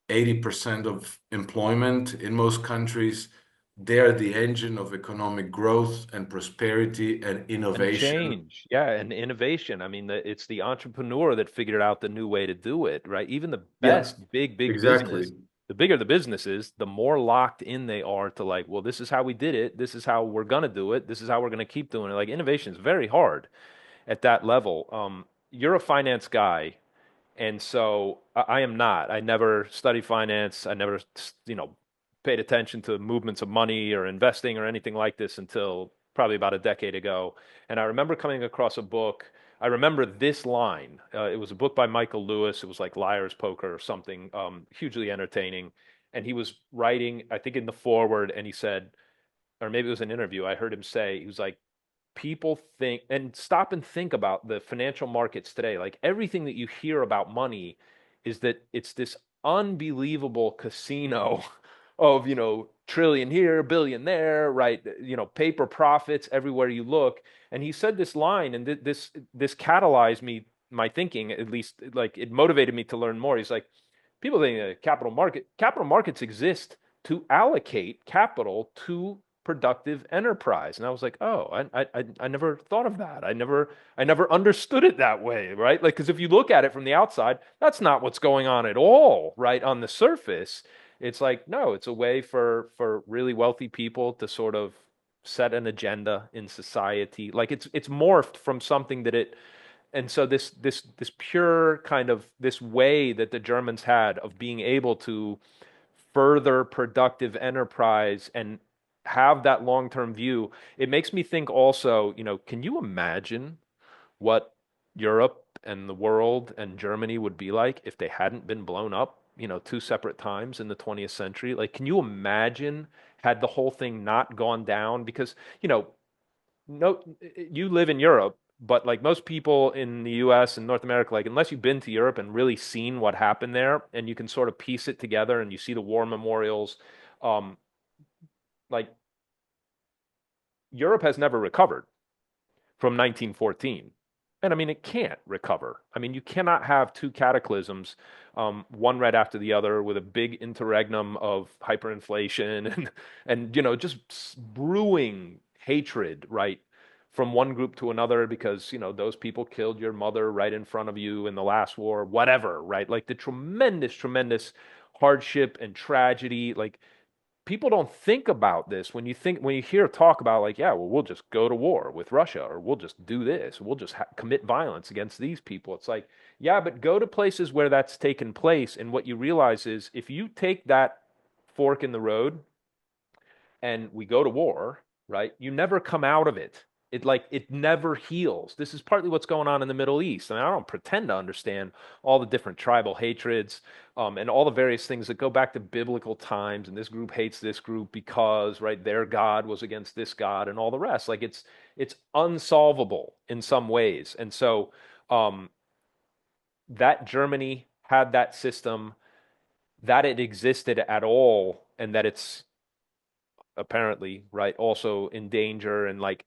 80% of employment in most countries. They're the engine of economic growth and prosperity and and innovation. change. Yeah, and innovation. I mean, it's the entrepreneur that figured out the new way to do it, right? Even the Yeah, best big business, exactly. the bigger the business is, the more locked in they are to like, well, this is how we did it. This is how we're gonna do it. This is how we're gonna keep doing it. Like innovation is very hard at that level. you're a finance guy, and so I am not. I never studied finance. I never, paid attention to movements of money or investing or anything like this until probably about a decade ago. And I remember coming across a book. I remember this line. It was a book by Michael Lewis. It was like Liar's Poker or something, hugely entertaining. And he was writing, I think, in the foreword, and he said, or maybe it was an interview. I heard him say, he was like, people think and stop and think about the financial markets today. Like everything that you hear about money is that it's this unbelievable casino of, trillion here, billion there, right? Paper profits everywhere you look. And he said this line, and this catalyzed my thinking, at least like it motivated me to learn more. He's like, people think that capital markets exist to allocate capital to productive enterprise. And I was like, oh, I never thought of that. I never understood it that way, right? Like, because if you look at it from the outside, that's not what's going on at all, right? On the surface, it's like, no, it's a way for really wealthy people to sort of set an agenda in society. Like it's morphed from something that it and so this pure kind of this way that the Germans had of being able to further productive enterprise and have that long-term view, it makes me think also, can you imagine what Europe and the world and Germany would be like if they hadn't been blown up, two separate times in the 20th century? Like, can you imagine had the whole thing not gone down? Because, no, you live in Europe, but like most people in the US and North America, like unless you've been to Europe and really seen what happened there, and you can sort of piece it together and you see the war memorials, um, like Europe has never recovered from 1914. And I mean, it can't recover. I mean, you cannot have two cataclysms, one right after the other, with a big interregnum of hyperinflation and just brewing hatred, right, from one group to another because those people killed your mother right in front of you in the last war, whatever, right? Like the tremendous, tremendous hardship and tragedy, like people don't think about this when you hear talk about like, yeah, well, we'll just go to war with Russia or we'll just do this, we'll just commit violence against these people. It's like, yeah, but go to places where that's taken place, and what you realize is if you take that fork in the road and we go to war, right? You never come out of it. It never heals. This is partly what's going on in the Middle East. And I don't pretend to understand all the different tribal hatreds and all the various things that go back to biblical times. And this group hates this group because, right, their God was against this God and all the rest. Like it's unsolvable in some ways. And so um, that Germany had that system, that it existed at all, and that it's apparently, right, also in danger. And like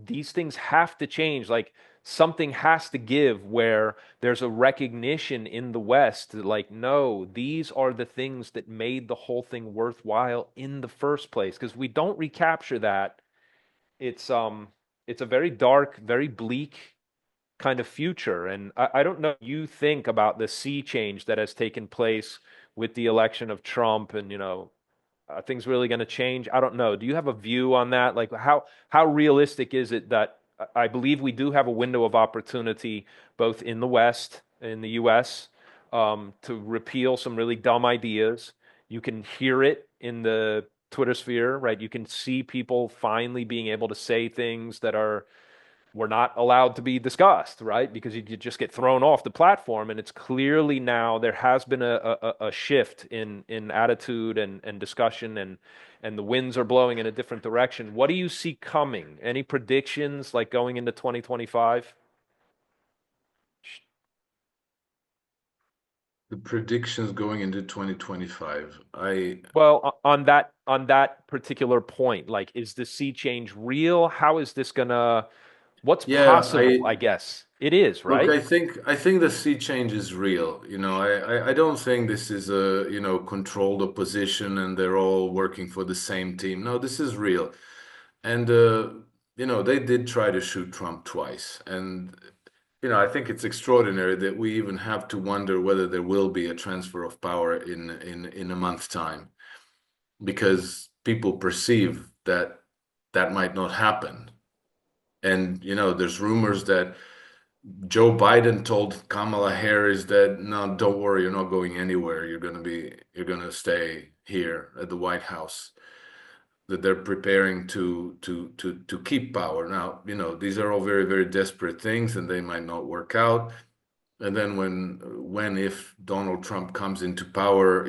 these things have to change. Like something has to give where there's a recognition in the West that, like, no, these are the things that made the whole thing worthwhile in the first place. Because we don't recapture that, it's a very dark, very bleak kind of future. And I don't know, you think about the sea change that has taken place with the election of Trump, and are things really going to change? I don't know. Do you have a view on that? Like how realistic is it that I believe we do have a window of opportunity both in the West, in the US, to repeal some really dumb ideas. You can hear it in the Twitter sphere, right? You can see people finally being able to say things that were not allowed to be discussed, right? Because you just get thrown off the platform. And it's clearly now there has been a shift in attitude and discussion, and the winds are blowing in a different direction. What do you see coming? Any predictions like going into 2025? The predictions going into 2025. Well, on that particular point, like, is the sea change real? How is this gonna? What's Yeah, possible? I guess it is, look, right? I think the sea change is real. I don't think this is a, controlled opposition and they're all working for the same team. No, this is real. And they did try to shoot Trump twice. And I think it's extraordinary that we even have to wonder whether there will be a transfer of power in a month's time, because people perceive that that might not happen. And there's rumors that Joe Biden told Kamala Harris that no, don't worry, you're not going anywhere. You're gonna stay here at the White House. That they're preparing to keep power. Now, these are all very, very desperate things, and they might not work out. And then when if Donald Trump comes into power,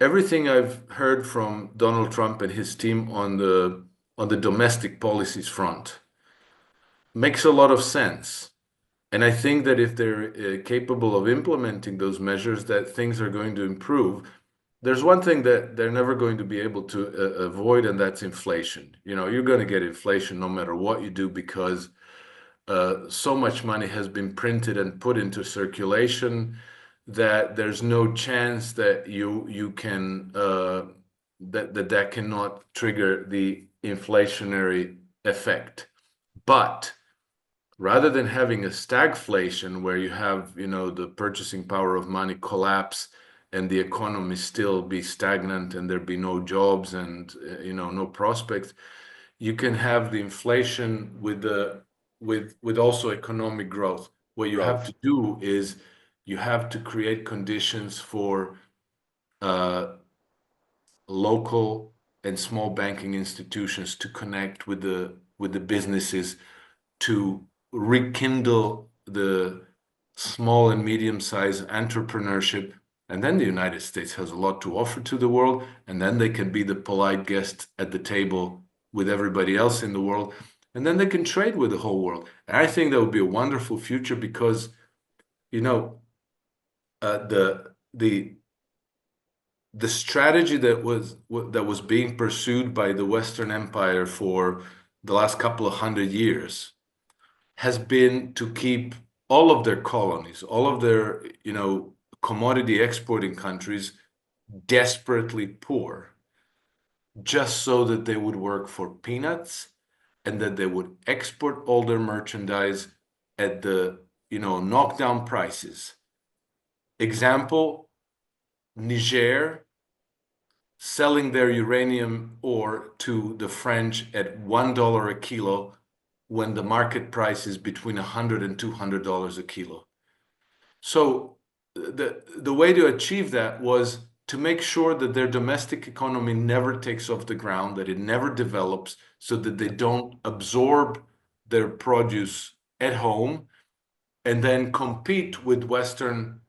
everything I've heard from Donald Trump and his team on the domestic policies front makes a lot of sense. And I think that if they're capable of implementing those measures, that things are going to improve. There's one thing that they're never going to be able to avoid, and that's inflation. You're going to get inflation no matter what you do because so much money has been printed and put into circulation that there's no chance that you can that cannot trigger the inflationary effect. But rather than having a stagflation where you have, the purchasing power of money collapse and the economy still be stagnant and there be no jobs and, no prospects, you can have the inflation with also economic growth. What you have Growth. to do is you have to create conditions for uh, local and small banking institutions to connect with the businesses to rekindle the small and medium-sized entrepreneurship. And then the United States has a lot to offer to the world, and then they can be the polite guest at the table with everybody else in the world, and then they can trade with the whole world. And I think that would be a wonderful future because, you know, the strategy that was being pursued by the Western Empire for the last couple of 100 years has been to keep all of their colonies, all of their, commodity exporting countries desperately poor, just so that they would work for peanuts and that they would export all their merchandise at the, knockdown prices. Example, Niger selling their uranium ore to the French at $1 a kilo when the market price is between $100 and $200 a kilo. So the way to achieve that was to make sure that their domestic economy never takes off the ground, that it never develops, so that they don't absorb their produce at home and then compete with Western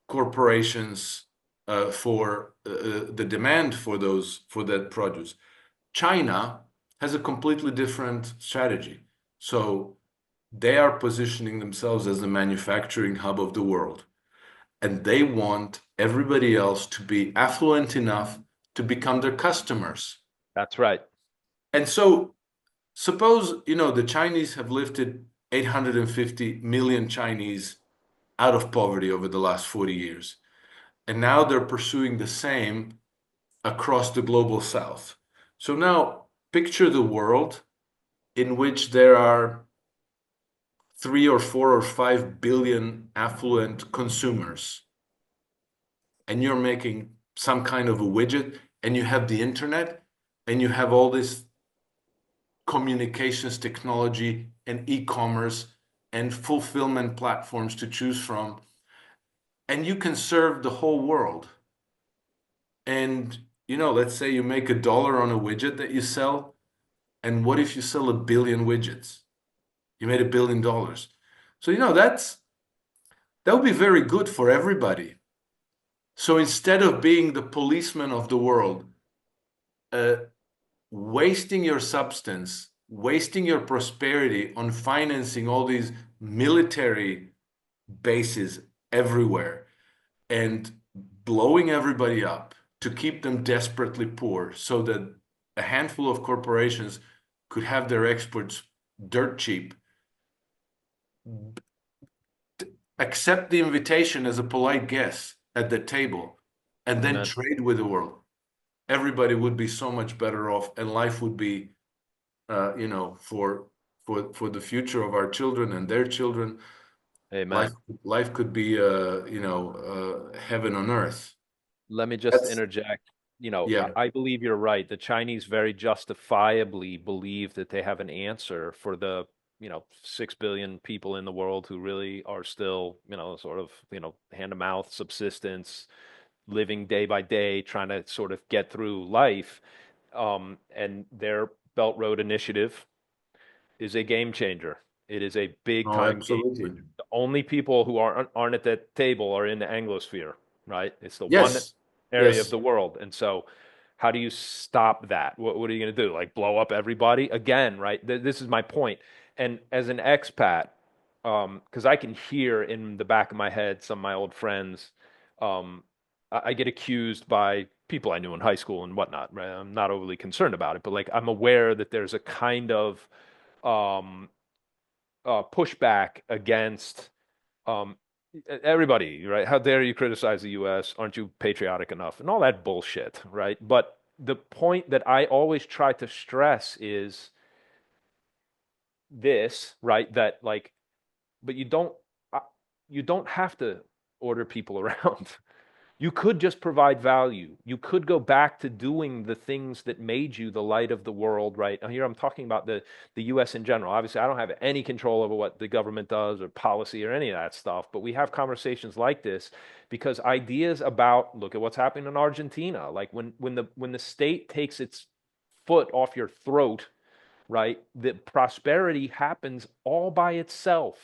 corporations for the demand for that produce. China has a completely different strategy. So they are positioning themselves as the manufacturing hub of the world, and they want everybody else to be affluent enough to become their customers. That's right. And so suppose, the Chinese have lifted 850 million Chinese out of poverty over the last 40 years. And now they're pursuing the same across the global south. So now picture the world in which there are 3 or 4 or 5 billion affluent consumers, and you're making some kind of a widget, and you have the internet, and you have all this communications technology and e-commerce and fulfillment platforms to choose from, and you can serve the whole world. And, let's say you make $1 on a widget that you sell, and what if you sell 1 billion widgets? You made $1 billion. So, that would be very good for everybody. So instead of being the policeman of the world, uh, wasting your substance, wasting your prosperity on financing all these military bases everywhere and blowing everybody up to keep them desperately poor so that a handful of corporations could have their exports dirt cheap. Accept the invitation as a polite guest at the table and then Amen. trade with the world. Everybody would be so much better off, and life would be, for the future of our children and their children, life Amen. life could be, heaven on earth. Let me just That's interject. Yeah. I believe you're right. The Chinese very justifiably believe that they have an answer for the, 6 billion people in the world who really are still, sort of, hand to mouth subsistence, living day by day, trying to sort of get through life. And their Belt Road Initiative is a game changer. It is a big Oh, time game absolutely. changer. The only people who aren't at that table are in the Anglosphere, right? It's the one Yes. area of Yes. the world. And so how do you stop that? What are you going to do? Like blow up everybody again, right? This is my point. And as an expat, because I can hear in the back of my head some of my old friends, um, I get accused by people I knew in high school and whatnot, right? I'm not overly concerned about it, but like I'm aware that there's a kind of um, pushback against um, everybody, right? How dare you criticize the U.S.? Aren't you patriotic enough? And all that bullshit, right? But the point that I always try to stress is this, right? That like, but uh, you don't have to order people around. You could just provide value. You could go back to doing the things that made you the light of the world, right? Now, here I'm talking about the US in general. Obviously, I don't have any control over what the government does or policy or any of that stuff, but we have conversations like this because ideas about, look at what's happening in Argentina. Like when the state takes its foot off your throat, right? The prosperity happens all by itself.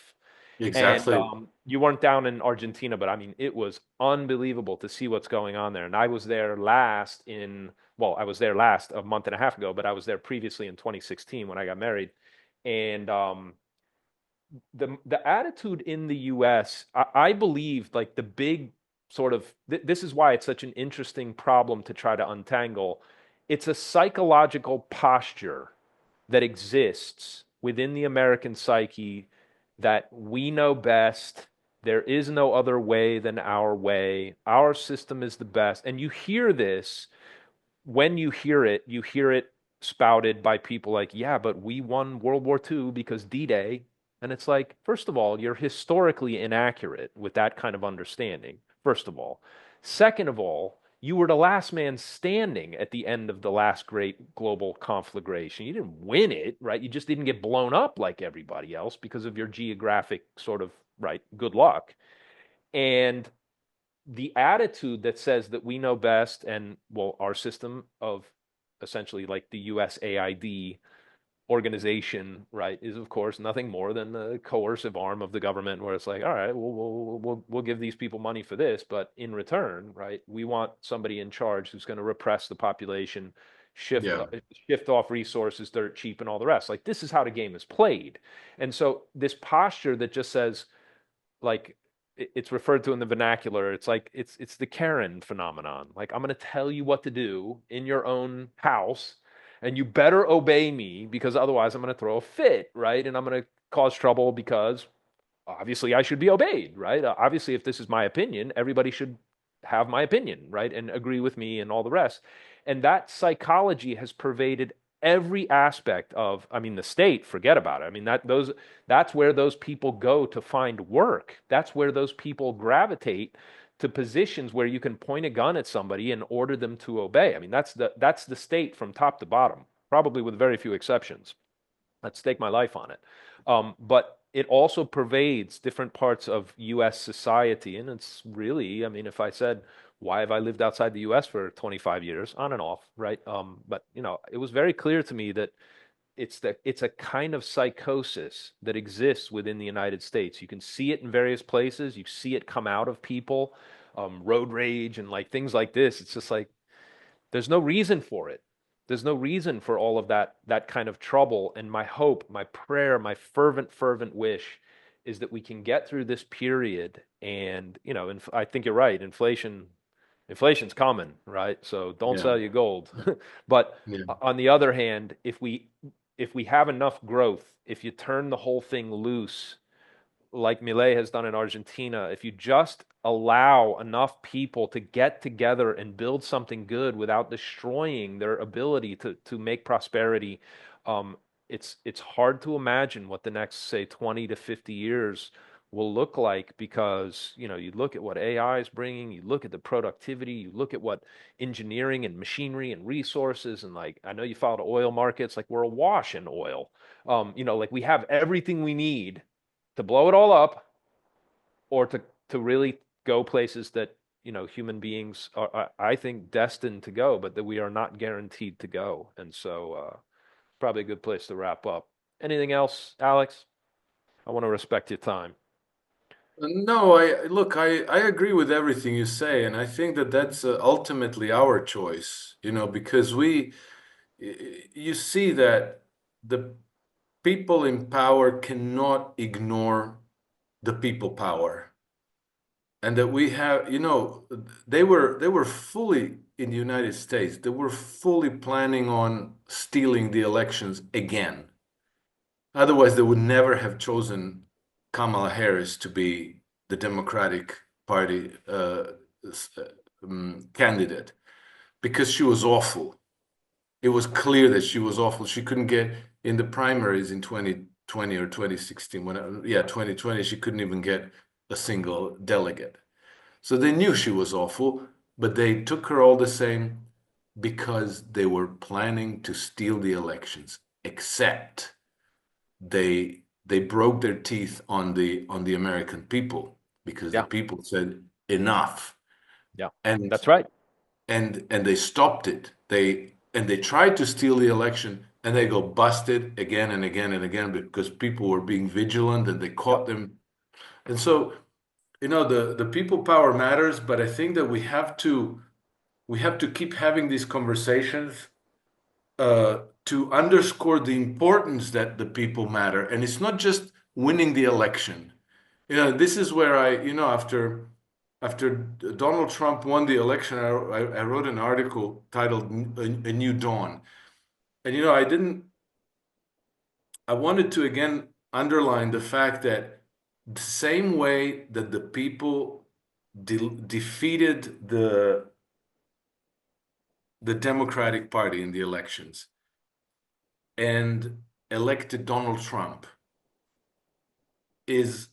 And Exactly. you weren't down in Argentina, but I mean, it was unbelievable to see what's going on there. And I was there last I was there last a month and a half ago, but I was there previously in 2016 when I got married. And the attitude in the U.S., I believe, like the big sort of this is why it's such an interesting problem to try to untangle. It's a psychological posture that exists within the American psyche that we know best. There is no other way than our way. Our system is the best. And you hear this when you hear it spouted by people like, yeah, but we won World War II because D-Day. And it's like, first of all, you're historically inaccurate with that kind of understanding, first of all. Second of all, you were the last man standing at the end of the last great global conflagration. You didn't win it, right? You just didn't get blown up like everybody else because of your geographic sort of, right, good luck. And the attitude that says that we know best and well our system of essentially like the USAID organization, right, is of course nothing more than the coercive arm of the government where it's like, all right, we'll give these people money for this, but in return, right, we want somebody in charge who's going to repress the population, shift Yeah. shift off resources dirt cheap and all the rest. Like this is how the game is played. And so this posture that just says like it's referred to in the vernacular. It's like it's the Karen phenomenon. Like I'm going to tell you what to do in your own house, and you better obey me because otherwise I'm going to throw a fit, right? And I'm going to cause trouble because obviously I should be obeyed, right? Obviously, if this is my opinion, everybody should have my opinion, right? And agree with me and all the rest. And that psychology has pervaded every aspect of, I mean, the state, forget about it. I mean, that's where those people go to find work. That's where those people gravitate to positions where you can point a gun at somebody and order them to obey. I mean, that's the state from top to bottom, probably with very few exceptions. I'd stake my life on it. But it also pervades different parts of U.S. society. And it's really, I mean, if I said, why have I lived outside the U.S. for 25 years, on and off, right? But, it was very clear to me that it's a kind of psychosis that exists within the United States. You can see it in various places. You see it come out of people, road rage and like things like this. It's just like, there's no reason for it. There's no reason for all of that kind of trouble. And my hope, my prayer, my fervent wish is that we can get through this period. And I think you're right. Inflation's coming, right? So don't Yeah. sell your gold. But Yeah. on the other hand, if we have enough growth, if you turn the whole thing loose, like Milei has done in Argentina, if you just allow enough people to get together and build something good without destroying their ability to make prosperity, um, it's hard to imagine what the next, say, 20 to 50 years will look like, because you look at what AI is bringing, you look at the productivity, you look at what engineering and machinery and resources, and like I know you followed oil markets, like we're awash in oil. Like we have everything we need to blow it all up, or to really go places that human beings are, I think, destined to go, but that we are not guaranteed to go. And so probably a good place to wrap up. Anything else, Alex? I want to respect your time. No, I agree with everything you say, and I think that that's ultimately our choice, because you see that the people in power cannot ignore the people power, and that we have, they were fully in the United States, they were fully planning on stealing the elections again. Otherwise, they would never have chosen Kamala Harris to be the Democratic Party candidate because she was awful. It was clear that she was awful. She couldn't get in the primaries in 2020 or 2016. Yeah, 2020, she couldn't even get a single delegate. So they knew she was awful, but they took her all the same because they were planning to steal the elections, except they broke their teeth on the American people because the Yeah, people said enough, yeah, and that's right. and they stopped it. They tried to steal the election, and they go busted again and again and again because people were being vigilant and they Yep. caught them. And so, the people power matters, but I think that we have to keep having these conversations to underscore the importance that the people matter. And it's not just winning the election. This is where after Donald Trump won the election, I wrote an article titled "A New Dawn," and I wanted to again underline the fact that the same way that the people defeated the Democratic Party in the elections and elected Donald Trump is,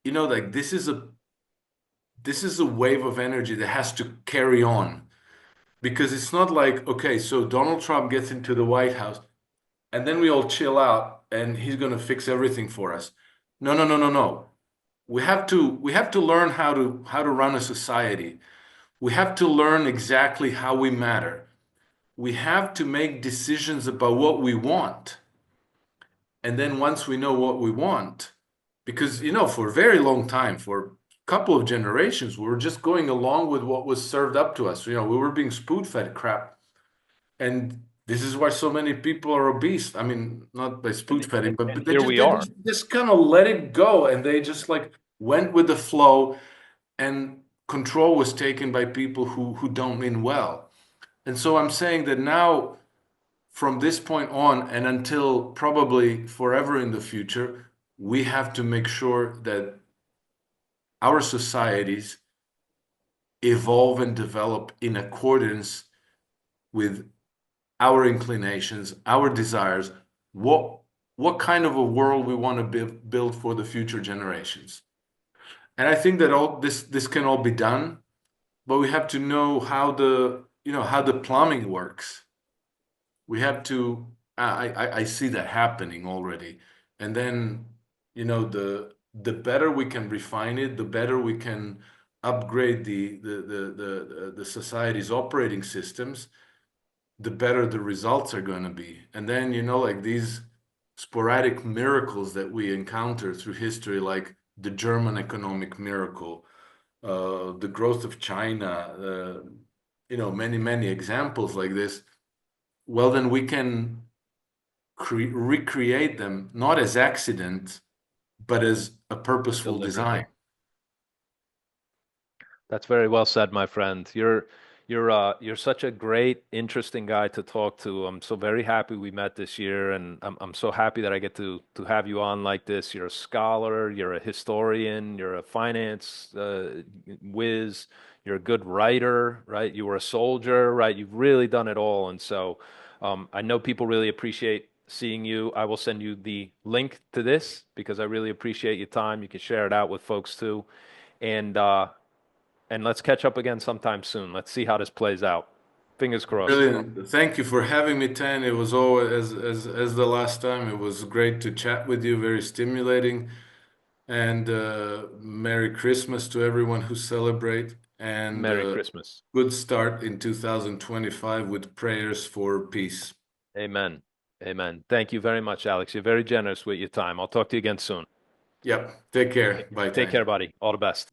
like this is a wave of energy that has to carry on because it's not like, okay, so Donald Trump gets into the White House and then we all chill out and he's going to fix everything for us. No, no, no, no, no. We have to learn how to run a society. We have to learn exactly how we matter. We have to make decisions about what we want. And then once we know what we want, because for a very long time, for a couple of generations, we were just going along with what was served up to us. We were being spoon-fed crap. And this is why so many people are obese. I mean, not by And, spoon-feeding, and, but, and but they here just we they are. just kind of let it go and they just like went with the flow and control was taken by people who don't mean well. And so I'm saying that now from this point on and until probably forever in the future, we have to make sure that our societies evolve and develop in accordance with our inclinations, our desires, what what kind of a world we want to build for the future generations. And I think that all this can all be done, but we have to know how the plumbing works. We have to I see that happening already. And then the better we can refine it, the better we can upgrade the society's operating systems, the better the results are going to be. And then like these sporadic miracles that we encounter through history, like the German economic miracle, the growth of China, many many examples like this, well, then we can recreate them not as accident, but as a purposeful Deliberately. design. That's very well said, my friend. You're such a great, interesting guy to talk to. I'm so very happy we met this year, and I'm so happy that I get to have you on like this. You're a scholar, you're a historian, you're a finance whiz, you're a good writer, right? You were a soldier, right? You've really done it all, and so I know people really appreciate seeing you. I will send you the link to this because I really appreciate your time. You can share it out with folks too. And let's catch up again sometime soon. Let's see how this plays out. Fingers crossed. Brilliant. Thank you for having me, Tan. It was always as the last time. It was great to chat with you, very stimulating. And Merry Christmas to everyone who celebrate. And Merry Christmas. good start in 2025 with prayers for peace. Amen. Amen. Thank you very much, Alex. You're very generous with your time. I'll talk to you again soon. Yep. Take care. Bye, Take care, Tan. buddy. All the best.